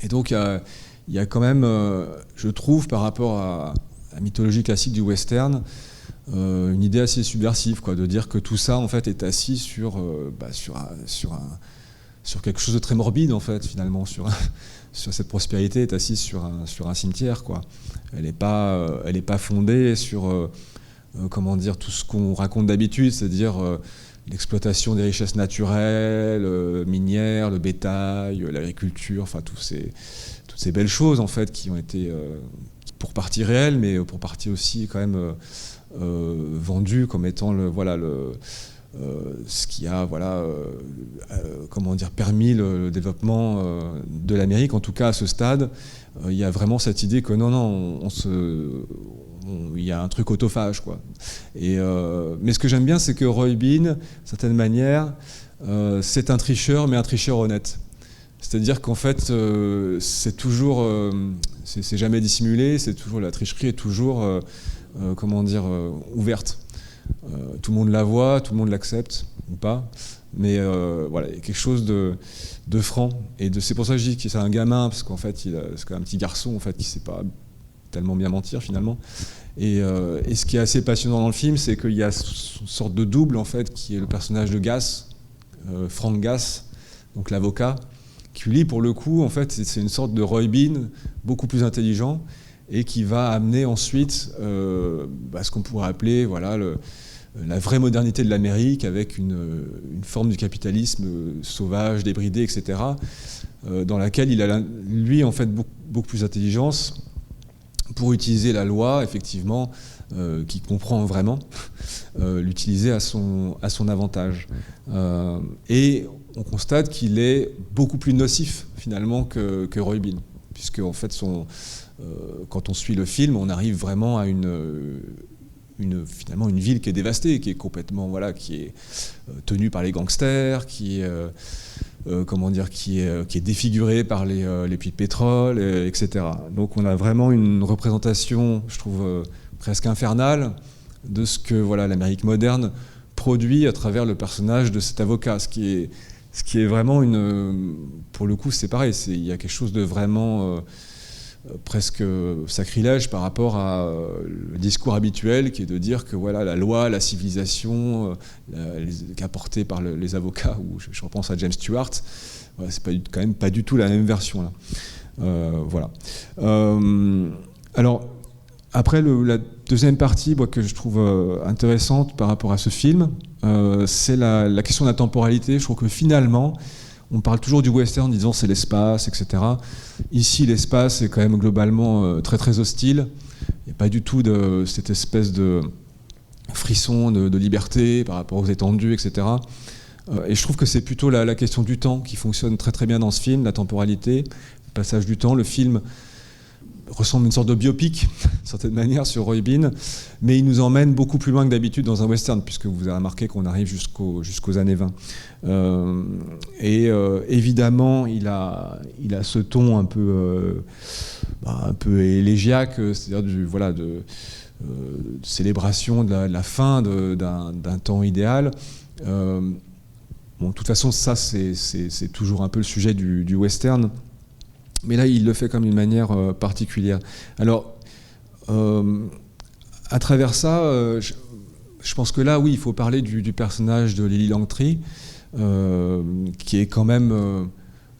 Et donc il y a quand même, je trouve, par rapport à la mythologie classique du western, une idée assez subversive, quoi, de dire que tout ça en fait est assis sur quelque chose de très morbide en fait, finalement, sur cette prospérité est assise sur un cimetière, quoi. Elle n'est pas fondée sur comment dire, tout ce qu'on raconte d'habitude, c'est-à-dire l'exploitation des richesses naturelles, minières, le bétail, l'agriculture, enfin toutes ces belles choses en fait qui ont été pour partie réelles, mais pour partie aussi quand même vendues comme étant ce qui a comment dire, permis le développement de l'Amérique, en tout cas à ce stade. Il y a vraiment cette idée que non, il y a un truc autophage, quoi. Mais ce que j'aime bien, c'est que Roy Bean, d'une certaine manière, c'est un tricheur, mais un tricheur honnête. C'est-à-dire qu'en fait, c'est toujours, c'est jamais dissimulé, c'est toujours, la tricherie est toujours, comment dire, ouverte. Tout le monde la voit, tout le monde l'accepte, ou pas. Mais voilà, il y a quelque chose de franc. Et c'est pour ça que je dis que c'est un gamin, parce qu'en fait, c'est quand même un petit garçon en fait, qui ne sait pas tellement bien mentir finalement. Et ce qui est assez passionnant dans le film, c'est qu'il y a une sorte de double en fait, qui est le personnage de Gass, Frank Gass, donc l'avocat, qui lui, pour le coup, en fait, c'est une sorte de Roy Bean beaucoup plus intelligent et qui va amener ensuite ce qu'on pourrait appeler la vraie modernité de l'Amérique avec une forme du capitalisme sauvage, débridé, etc., dans laquelle il a, lui, en fait, beaucoup plus d'intelligence pour utiliser la loi, effectivement, qui comprend vraiment, l'utiliser à son avantage. Et on constate qu'il est beaucoup plus nocif, finalement, que Roy Bean, puisque, en fait, quand on suit le film, on arrive vraiment à finalement une ville qui est dévastée, qui est complètement, qui est tenue par les gangsters, qui est défigurée par les puits de pétrole, etc. Donc on a vraiment une représentation, je trouve, presque infernale de ce que l'Amérique moderne produit à travers le personnage de cet avocat, ce qui est vraiment pour le coup, c'est pareil, il y a quelque chose de vraiment presque sacrilège par rapport à le discours habituel qui est de dire que la loi, la civilisation qu'apportée par les avocats, ou je repense à James Stewart, c'est quand même pas du tout la même version là. Alors après la deuxième partie que je trouve intéressante par rapport à ce film, c'est la question de la temporalité. Je trouve que finalement on parle toujours du western en disant c'est l'espace, etc. Ici, l'espace est quand même globalement très très hostile. Il n'y a pas du tout de cette espèce de frisson de liberté par rapport aux étendues, etc. Et je trouve que c'est plutôt la question du temps qui fonctionne très très bien dans ce film, la temporalité, le passage du temps. Le film ressemble à une sorte de biopic, d'une certaine manière, sur Roy Bean, mais il nous emmène beaucoup plus loin que d'habitude dans un western, puisque vous avez remarqué qu'on arrive jusqu'aux années 20. Évidemment, il a ce ton un peu élégiaque, c'est-à-dire de célébration de la fin d'un temps idéal. De toute façon, ça, c'est toujours un peu le sujet du western. Mais là, il le fait comme d'une manière particulière. Alors, à travers ça, je pense que là, oui, il faut parler du personnage de Lily Langtry, qui est quand même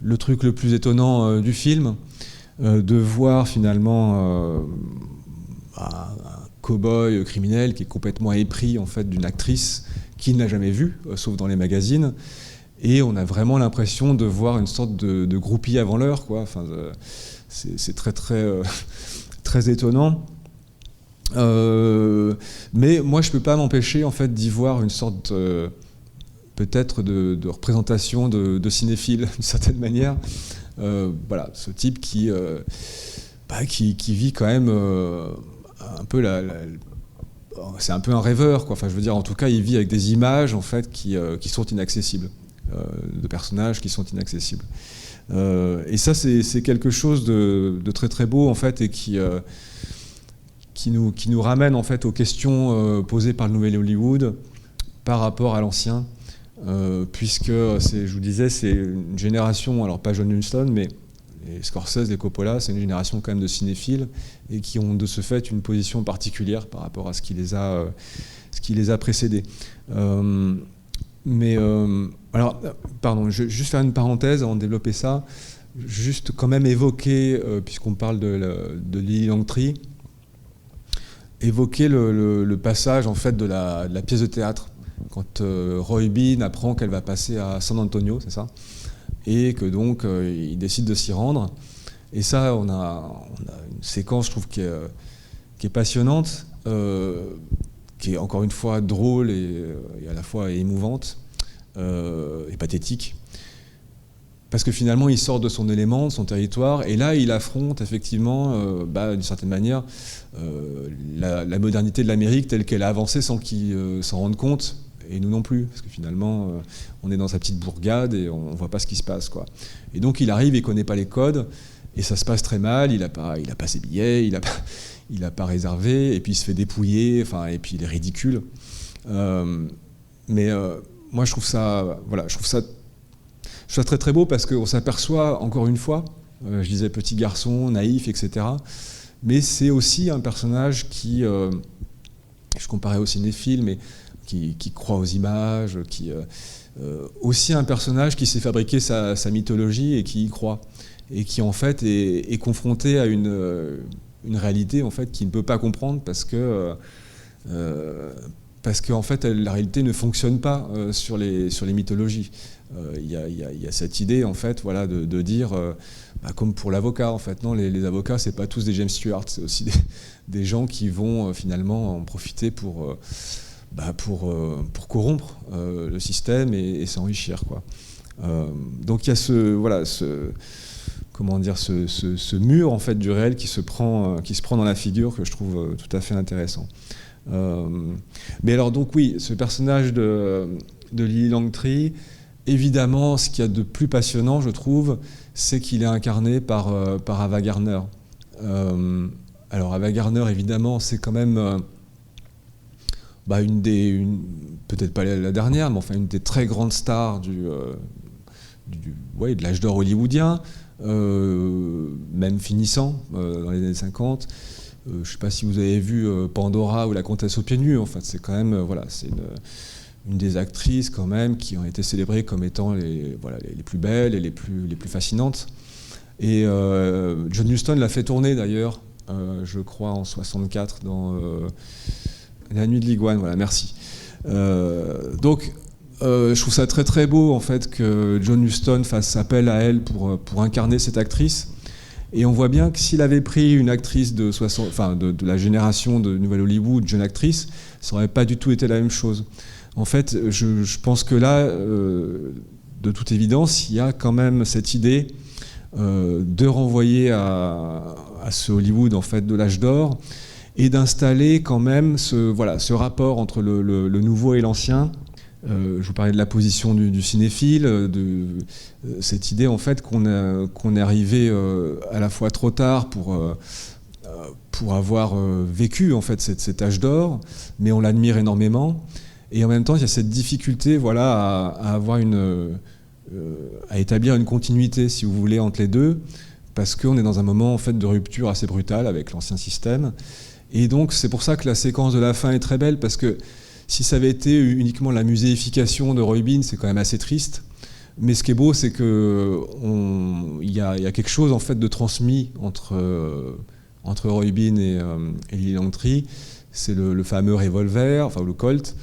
le truc le plus étonnant du film, de voir finalement un cow-boy criminel qui est complètement épris en fait, d'une actrice qu'il n'a jamais vue, sauf dans les magazines. Et on a vraiment l'impression de voir une sorte de groupie avant l'heure, quoi. Enfin, c'est très, très, très étonnant. Mais moi, je ne peux pas m'empêcher en fait, d'y voir une sorte, peut-être, de représentation de cinéphile, d'une certaine manière. Ce type qui vit quand même un peu c'est un peu un rêveur, quoi. Enfin, je veux dire, en tout cas, il vit avec des images en fait, qui sont inaccessibles. De personnages qui sont inaccessibles. Et ça, c'est quelque chose de très très beau en fait, et qui qui nous ramène en fait aux questions posées par le nouvel Hollywood par rapport à l'ancien, puisque, je vous disais, c'est une génération, alors pas John Huston, mais les Scorsese, les Coppola, c'est une génération quand même de cinéphiles et qui ont de ce fait une position particulière par rapport à ce qui les a précédés. Alors, pardon, je vais juste faire une parenthèse avant de développer ça, juste quand même évoquer, puisqu'on parle de Lily Langtry, évoquer le passage en fait de la pièce de théâtre, quand Roy Bean apprend qu'elle va passer à San Antonio, c'est ça, et que donc il décide de s'y rendre. Et ça, on a une séquence, je trouve, qui est passionnante, qui est encore une fois drôle et à la fois émouvante et pathétique. Parce que finalement, il sort de son élément, de son territoire, et là, il affronte effectivement, d'une certaine manière, la modernité de l'Amérique telle qu'elle a avancé sans qu'il s'en rende compte, et nous non plus, parce que finalement, on est dans sa petite bourgade et on ne voit pas ce qui se passe, quoi. Et donc, il arrive, il ne connaît pas les codes, et ça se passe très mal, il n'a pas ses billets, il n'a pas réservé, et puis il se fait dépouiller, et puis il est ridicule. Moi, je trouve ça très très beau parce qu'on s'aperçoit, encore une fois, je disais petit garçon, naïf, etc. Mais c'est aussi un personnage qui, je comparais au cinéphile, mais qui croit aux images, aussi un personnage qui s'est fabriqué sa mythologie et qui y croit, et qui en fait est confronté à une réalité en fait qu'il ne peut pas comprendre parce que en fait la réalité ne fonctionne pas sur les mythologies. Il y a cette idée en fait, voilà, de dire comme pour l'avocat en fait, non, les avocats c'est pas tous des James Stewart, c'est aussi des gens qui vont finalement en profiter pour corrompre le système et s'enrichir, quoi. Donc il y a ce mur en fait du réel qui se prend dans la figure, que je trouve tout à fait intéressant. Mais alors donc oui, ce personnage de Lily Langtry, évidemment, ce qu'il y a de plus passionnant, je trouve, c'est qu'il est incarné par Ava Gardner. Alors Ava Gardner, évidemment, c'est quand même peut-être pas la dernière, mais enfin une des très grandes stars de l'âge d'or hollywoodien, même finissant dans les années 50. Je ne sais pas si vous avez vu Pandora ou La Comtesse aux pieds nus. En fait, c'est quand même c'est une des actrices quand même qui ont été célébrées comme étant les plus belles et les plus fascinantes. Et John Huston l'a fait tourner d'ailleurs, je crois en 64 dans La Nuit de l'Iguane. Voilà, merci. Donc je trouve ça très très beau en fait que John Huston fasse appel à elle pour incarner cette actrice. Et on voit bien que s'il avait pris une actrice de la génération de Nouvelle Hollywood, jeune actrice, ça n'aurait pas du tout été la même chose. En fait, je pense que là, de toute évidence, il y a quand même cette idée de renvoyer à ce Hollywood en fait de l'âge d'or et d'installer quand même ce rapport entre le nouveau et l'ancien. Je vous parlais de la position du cinéphile, de cette idée en fait qu'on est arrivé à la fois trop tard pour avoir vécu en fait cet âge d'or, mais on l'admire énormément. Et en même temps, il y a cette difficulté, à avoir à établir une continuité, si vous voulez, entre les deux, parce qu'on est dans un moment en fait de rupture assez brutale avec l'ancien système. Et donc, c'est pour ça que la séquence de la fin est très belle, parce que si ça avait été uniquement la muséification de Roy Bean, c'est quand même assez triste. Mais ce qui est beau, c'est qu'il y a quelque chose en fait de transmis entre Roy Bean et Lily Langtry. C'est le fameux revolver, le Colt,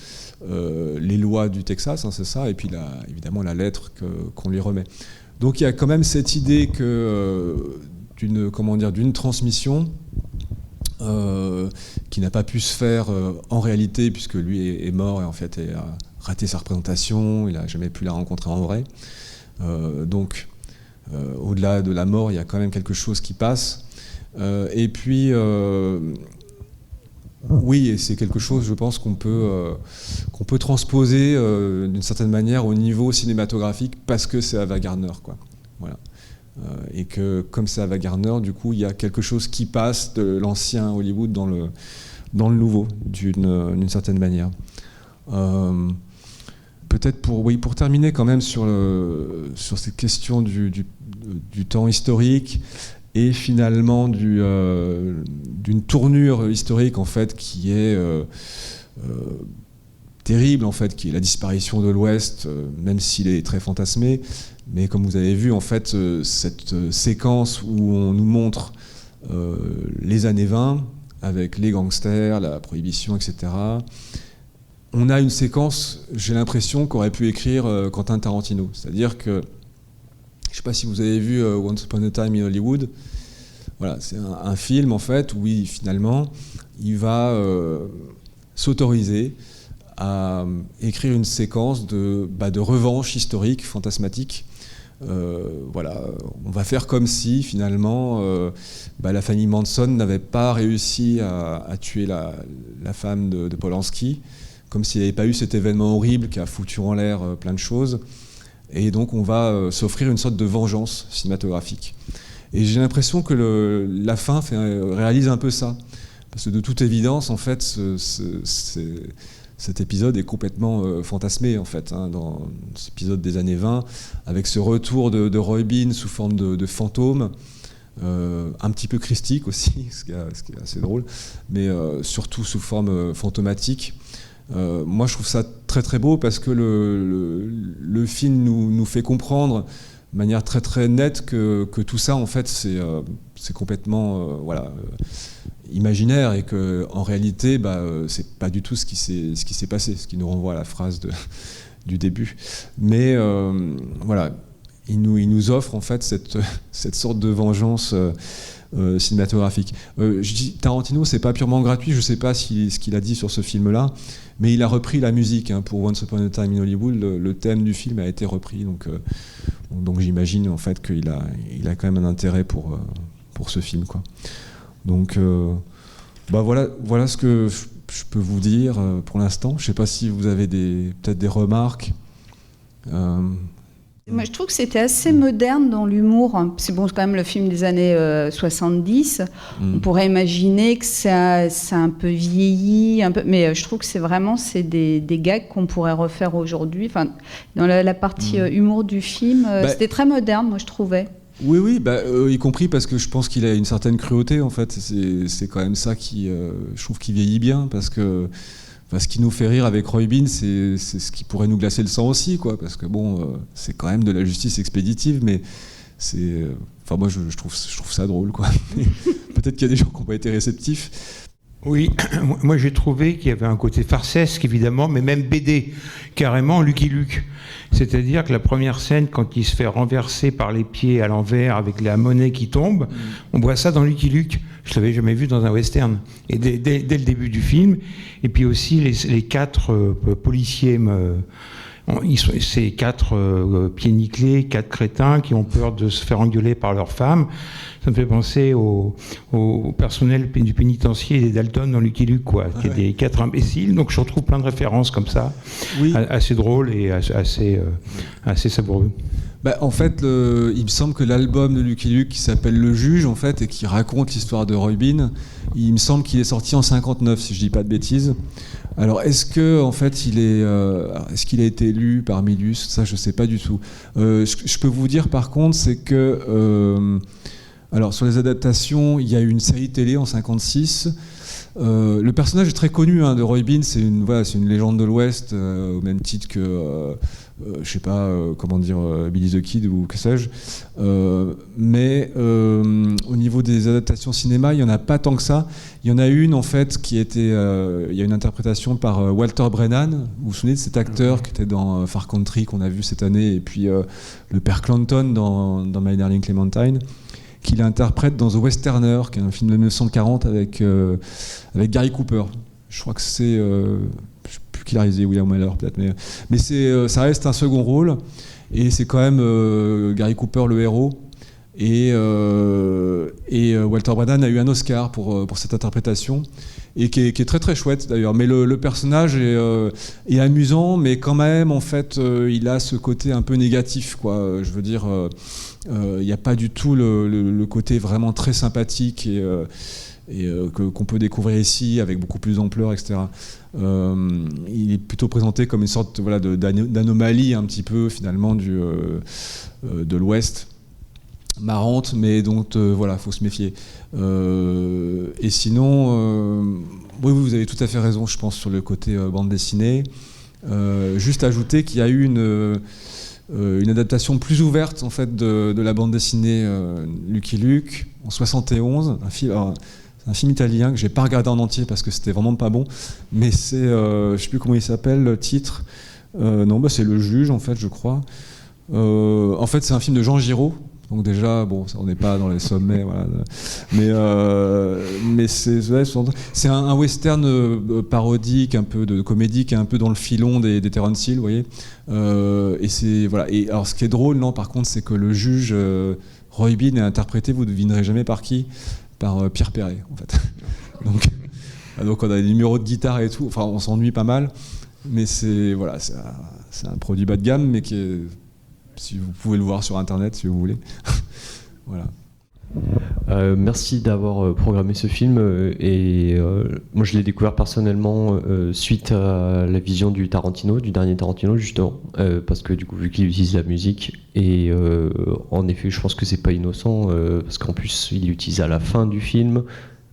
les lois du Texas, c'est ça, et puis évidemment la lettre qu'on lui remet. Donc il y a quand même cette idée d'une transmission qui n'a pas pu se faire en réalité, puisque lui est mort et en fait a raté sa représentation, il n'a jamais pu la rencontrer en vrai. Donc au-delà de la mort, il y a quand même quelque chose qui passe. Et puis oui, et c'est quelque chose, je pense, qu'on peut transposer d'une certaine manière au niveau cinématographique, parce que c'est Ava Gardner, quoi. Voilà. Et que, comme c'est Ava Gardner, du coup, il y a quelque chose qui passe de l'ancien Hollywood dans le nouveau, d'une certaine manière. Peut-être pour terminer quand même sur cette question du temps historique et finalement d'une tournure historique en fait qui est terrible en fait, qui est la disparition de l'Ouest, même s'il est très fantasmé. Mais comme vous avez vu en fait, cette séquence où on nous montre les années 20 avec les gangsters, la prohibition, etc. On a une séquence, j'ai l'impression, qu'aurait pu écrire Quentin Tarantino. C'est-à-dire que, je ne sais pas si vous avez vu Once Upon a Time in Hollywood, voilà, c'est un film en fait où finalement il va s'autoriser à écrire une séquence de revanche historique, fantasmatique. Voilà, on va faire comme si finalement la famille Manson n'avait pas réussi à tuer la femme de Polanski, comme s'il n'y avait pas eu cet événement horrible qui a foutu en l'air plein de choses. Et donc on va s'offrir une sorte de vengeance cinématographique. Et j'ai l'impression que la fin réalise un peu ça. Parce que de toute évidence, en fait, cet épisode est complètement fantasmé, en fait, dans cet épisode des années 20, avec ce retour de Roy Bean sous forme de fantôme, un petit peu christique aussi, ce qui est assez drôle, mais surtout sous forme fantomatique. Moi, je trouve ça très très beau parce que le film nous fait comprendre de manière très très nette que tout ça, en fait, c'est complètement imaginaire et que en réalité, c'est pas du tout ce qui s'est passé, ce qui nous renvoie à la phrase du début. Mais voilà, il nous offre en fait cette sorte de vengeance cinématographique. Je dis Tarantino, c'est pas purement gratuit. Je sais pas ce qu'il a dit sur ce film-là, mais il a repris la musique pour Once Upon a Time in Hollywood. Le thème du film a été repris, donc j'imagine en fait qu'il a quand même un intérêt pour ce film, quoi. Donc voilà ce que je peux vous dire pour l'instant. Je sais pas si vous avez peut-être des remarques. Moi, je trouve que c'était assez moderne dans l'humour. C'est bon, c'est quand même le film des années 70. On pourrait imaginer que ça a un peu vieilli, mais je trouve que c'est des gags qu'on pourrait refaire aujourd'hui. Enfin, dans la partie humour du film, c'était très moderne, moi, je trouvais. Oui, y compris parce que je pense qu'il a une certaine cruauté, en fait. C'est quand même ça qui, je trouve, qui vieillit bien, parce que ce qui nous fait rire avec Roy Bean, c'est ce qui pourrait nous glacer le sang aussi, quoi, parce que c'est quand même de la justice expéditive, mais moi je trouve ça drôle, quoi. Peut-être qu'il y a des gens qui n'ont pas été réceptifs. Oui, moi j'ai trouvé qu'il y avait un côté farcesque, évidemment, mais même BD, carrément Lucky Luke. C'est-à-dire que la première scène, quand il se fait renverser par les pieds à l'envers avec la monnaie qui tombe, on voit ça dans Lucky Luke. Je l'avais jamais vu dans un western. Et dès le début du film, et puis aussi les quatre policiers, ces quatre pieds nickelés, quatre crétins qui ont peur de se faire engueuler par leur femme. Ça me fait penser au personnel du pénitencier des Dalton dans Lucky Luke, quoi, qui est des quatre imbéciles. Donc je retrouve plein de références comme ça, oui. Assez drôles et assez savoureux. En fait, il me semble que l'album de Lucky Luke qui s'appelle Le Juge, en fait, et qui raconte l'histoire de Roy Bean, il me semble qu'il est sorti en 59, si je dis pas de bêtises. Alors, est-ce que, en fait, est-ce qu'il a été lu par Milius ? Ça, je sais pas du tout. Je peux vous dire, par contre, c'est que, alors, sur les adaptations, il y a eu une série télé en 56. Le personnage est très connu de Roy Bean, c'est une légende de l'Ouest, au même titre que, je sais pas comment dire, Billy the Kid ou que sais-je. Mais au niveau des adaptations cinéma, il n'y en a pas tant que ça. Il y en a une en fait qui était, il y a une interprétation par Walter Brennan. Vous vous souvenez de cet acteur qui était dans Far Country qu'on a vu cette année, et puis le père Clanton dans My Darling Clementine, qu'il interprète dans The Westerner, qui est un film de 1940 avec Gary Cooper. Je crois que c'est... je ne sais plus qui l'a réalisé, William Wyler peut-être, mais ça reste un second rôle, et c'est quand même Gary Cooper le héros. Et Walter Brennan a eu un Oscar pour cette interprétation, et qui est très très chouette d'ailleurs. Mais le personnage est amusant, mais quand même en fait il a ce côté un peu négatif, quoi. Je veux dire, il n'y a pas du tout le côté vraiment très sympathique qu'on peut découvrir ici avec beaucoup plus d'ampleur, etc. Il est plutôt présenté comme une sorte, voilà, d'anomalie un petit peu finalement de l'Ouest, marrante, mais dont voilà, faut se méfier. Et sinon, oui, vous avez tout à fait raison, je pense, sur le côté bande dessinée. Juste ajouter qu'il y a eu une adaptation plus ouverte en fait de la bande dessinée Lucky Luke en 71, c'est un film italien que j'ai pas regardé en entier parce que c'était vraiment pas bon, mais c'est je sais plus comment il s'appelle le titre. Non, c'est Le Juge en fait, je crois. En fait, c'est un film de Jean Giraud. Donc déjà, bon, on n'est pas dans les sommets, voilà. Mais c'est un western parodique, un peu de comédie, qui est un peu dans le filon des Terence Hill, vous voyez. Et c'est voilà. Et alors, ce qui est drôle, non, par contre, c'est que le juge Roy Bean est interprété, vous ne devinerez jamais par qui, par Pierre Perret, en fait. Donc on a des numéros de guitare et tout. Enfin, on s'ennuie pas mal, mais c'est voilà, c'est un produit bas de gamme, mais qui est, si vous pouvez le voir sur internet si vous voulez. Voilà. Merci d'avoir programmé ce film moi je l'ai découvert personnellement suite à la vision du dernier Tarantino justement, parce que du coup vu qu'il utilise la musique et en effet je pense que c'est pas innocent parce qu'en plus il l'utilise à la fin du film.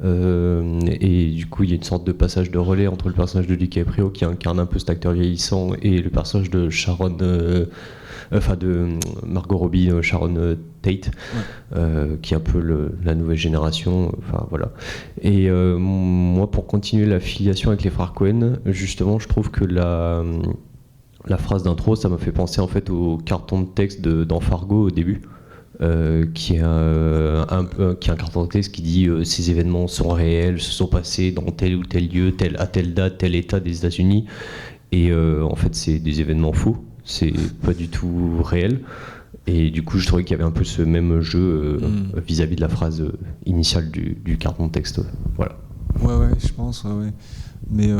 Et du coup il y a une sorte de passage de relais entre le personnage de DiCaprio qui incarne un peu cet acteur vieillissant et le personnage de de Margot Robbie, Sharon Tate, qui est un peu la nouvelle génération, enfin voilà. Et moi, pour continuer la filiation avec les frères Cohen, justement, je trouve que la phrase d'intro, ça m'a fait penser en fait au carton de texte dans Fargo au début. Qui est un carton de texte qui dit ces événements sont réels, se sont passés dans tel ou tel lieu, à telle date, tel état des États-Unis, et en fait c'est des événements faux, c'est pas du tout réel. Et du coup je trouvais qu'il y avait un peu ce même jeu vis-à-vis de la phrase initiale du carton de texte. Voilà. Ouais, je pense, ouais. Mais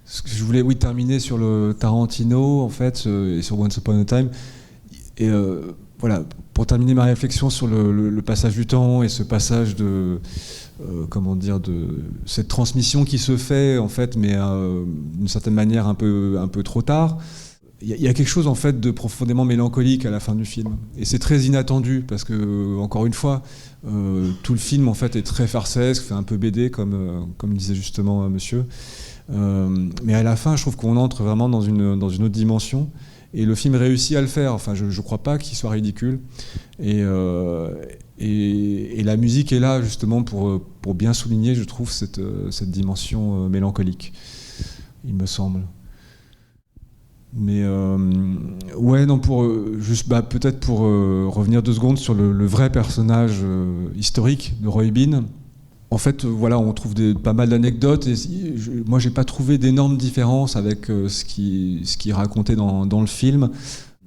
ce que je voulais terminer sur le Tarantino en fait, et sur Once Upon a Time, et voilà, pour terminer ma réflexion sur le passage du temps et ce passage de cette transmission qui se fait en fait, mais d'une certaine manière un peu trop tard. Il y a quelque chose en fait de profondément mélancolique à la fin du film, et c'est très inattendu parce que encore une fois, tout le film en fait est très farsesque, fait un peu BD comme disait justement monsieur. Mais à la fin, je trouve qu'on entre vraiment dans une autre dimension. Et le film réussit à le faire. Enfin, je ne crois pas qu'il soit ridicule. Et la musique est là justement pour bien souligner, je trouve, cette dimension mélancolique, il me semble. Mais ouais, non, peut-être pour revenir 2 secondes sur le vrai personnage historique de Roy Bean. En fait, voilà, on trouve pas mal d'anecdotes, et moi j'ai pas trouvé d'énormes différences avec ce qui est raconté dans le film.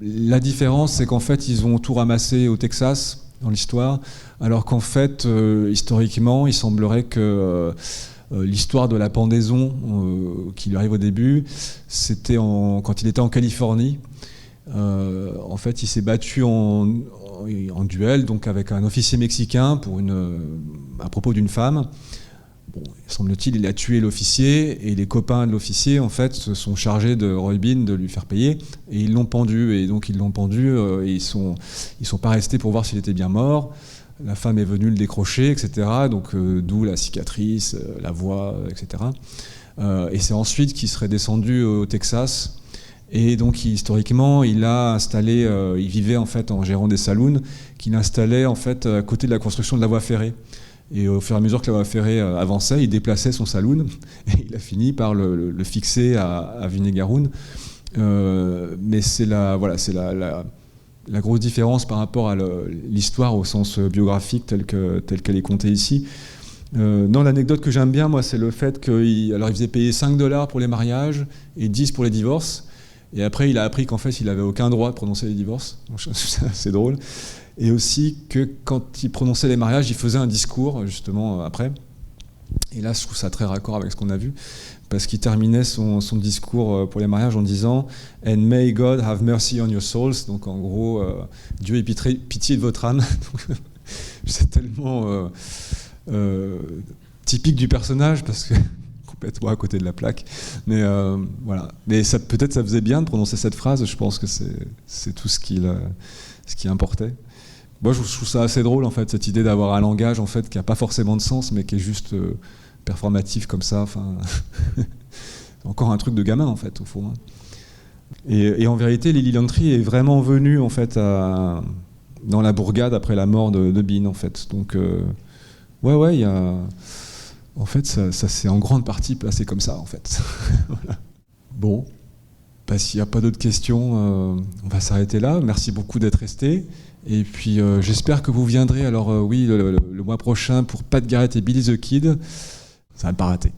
La différence, c'est qu'en fait ils ont tout ramassé au Texas dans l'histoire, alors qu'en fait historiquement il semblerait que l'histoire de la pendaison qui lui arrive au début, c'était quand il était en Californie. En fait il s'est battu en duel donc avec un officier mexicain à propos d'une femme. Bon, semble-t-il, il a tué l'officier, et les copains de l'officier en fait se sont chargés de Roy Bean de lui faire payer, et ils l'ont pendu. Et donc ils l'ont pendu et ils sont pas restés pour voir s'il était bien mort. La femme est venue le décrocher, etc. Donc d'où la cicatrice, la voix, etc. Et c'est ensuite qu'il serait descendu au Texas. Et donc historiquement, il a installé, il vivait en fait en gérant des saloons qu'il installait en fait à côté de la construction de la voie ferrée. Et au fur et à mesure que la voie ferrée avançait, il déplaçait son saloon et il a fini par le fixer à Vinegaroon. Mais c'est la grosse différence par rapport à l'histoire au sens biographique telle qu'elle est contée ici. Non, l'anecdote que j'aime bien, moi, c'est le fait qu'il faisait payer $5 pour les mariages et 10 pour les divorces. Et après, il a appris qu'en fait, il n'avait aucun droit de prononcer les divorces. Donc, c'est assez drôle. Et aussi que quand il prononçait les mariages, il faisait un discours, justement, après. Et là, je trouve ça très raccord avec ce qu'on a vu, parce qu'il terminait son discours pour les mariages en disant « And may God have mercy on your souls ». Donc, en gros, Dieu ait pitié de votre âme. C'est tellement typique du personnage, parce que complètement à côté de la plaque. Mais voilà. Mais peut-être ça faisait bien de prononcer cette phrase. Je pense que c'est tout ce qui importait. Moi, je trouve ça assez drôle, en fait, cette idée d'avoir un langage, en fait, qui n'a pas forcément de sens, mais qui est juste performatif comme ça. Enfin, encore un truc de gamin, en fait, au fond. Hein. Et en vérité, Lily Langtry est vraiment venue, en fait, dans la bourgade après la mort de Bean, en fait. Donc, ouais, il y a... En fait, ça s'est en grande partie passé comme ça, en fait. Voilà. Bon, bah, s'il n'y a pas d'autres questions, on va s'arrêter là. Merci beaucoup d'être restés. Et puis, j'espère que vous viendrez, alors oui, le mois prochain pour Pat Garrett et Billy the Kid. Ça va pas rater.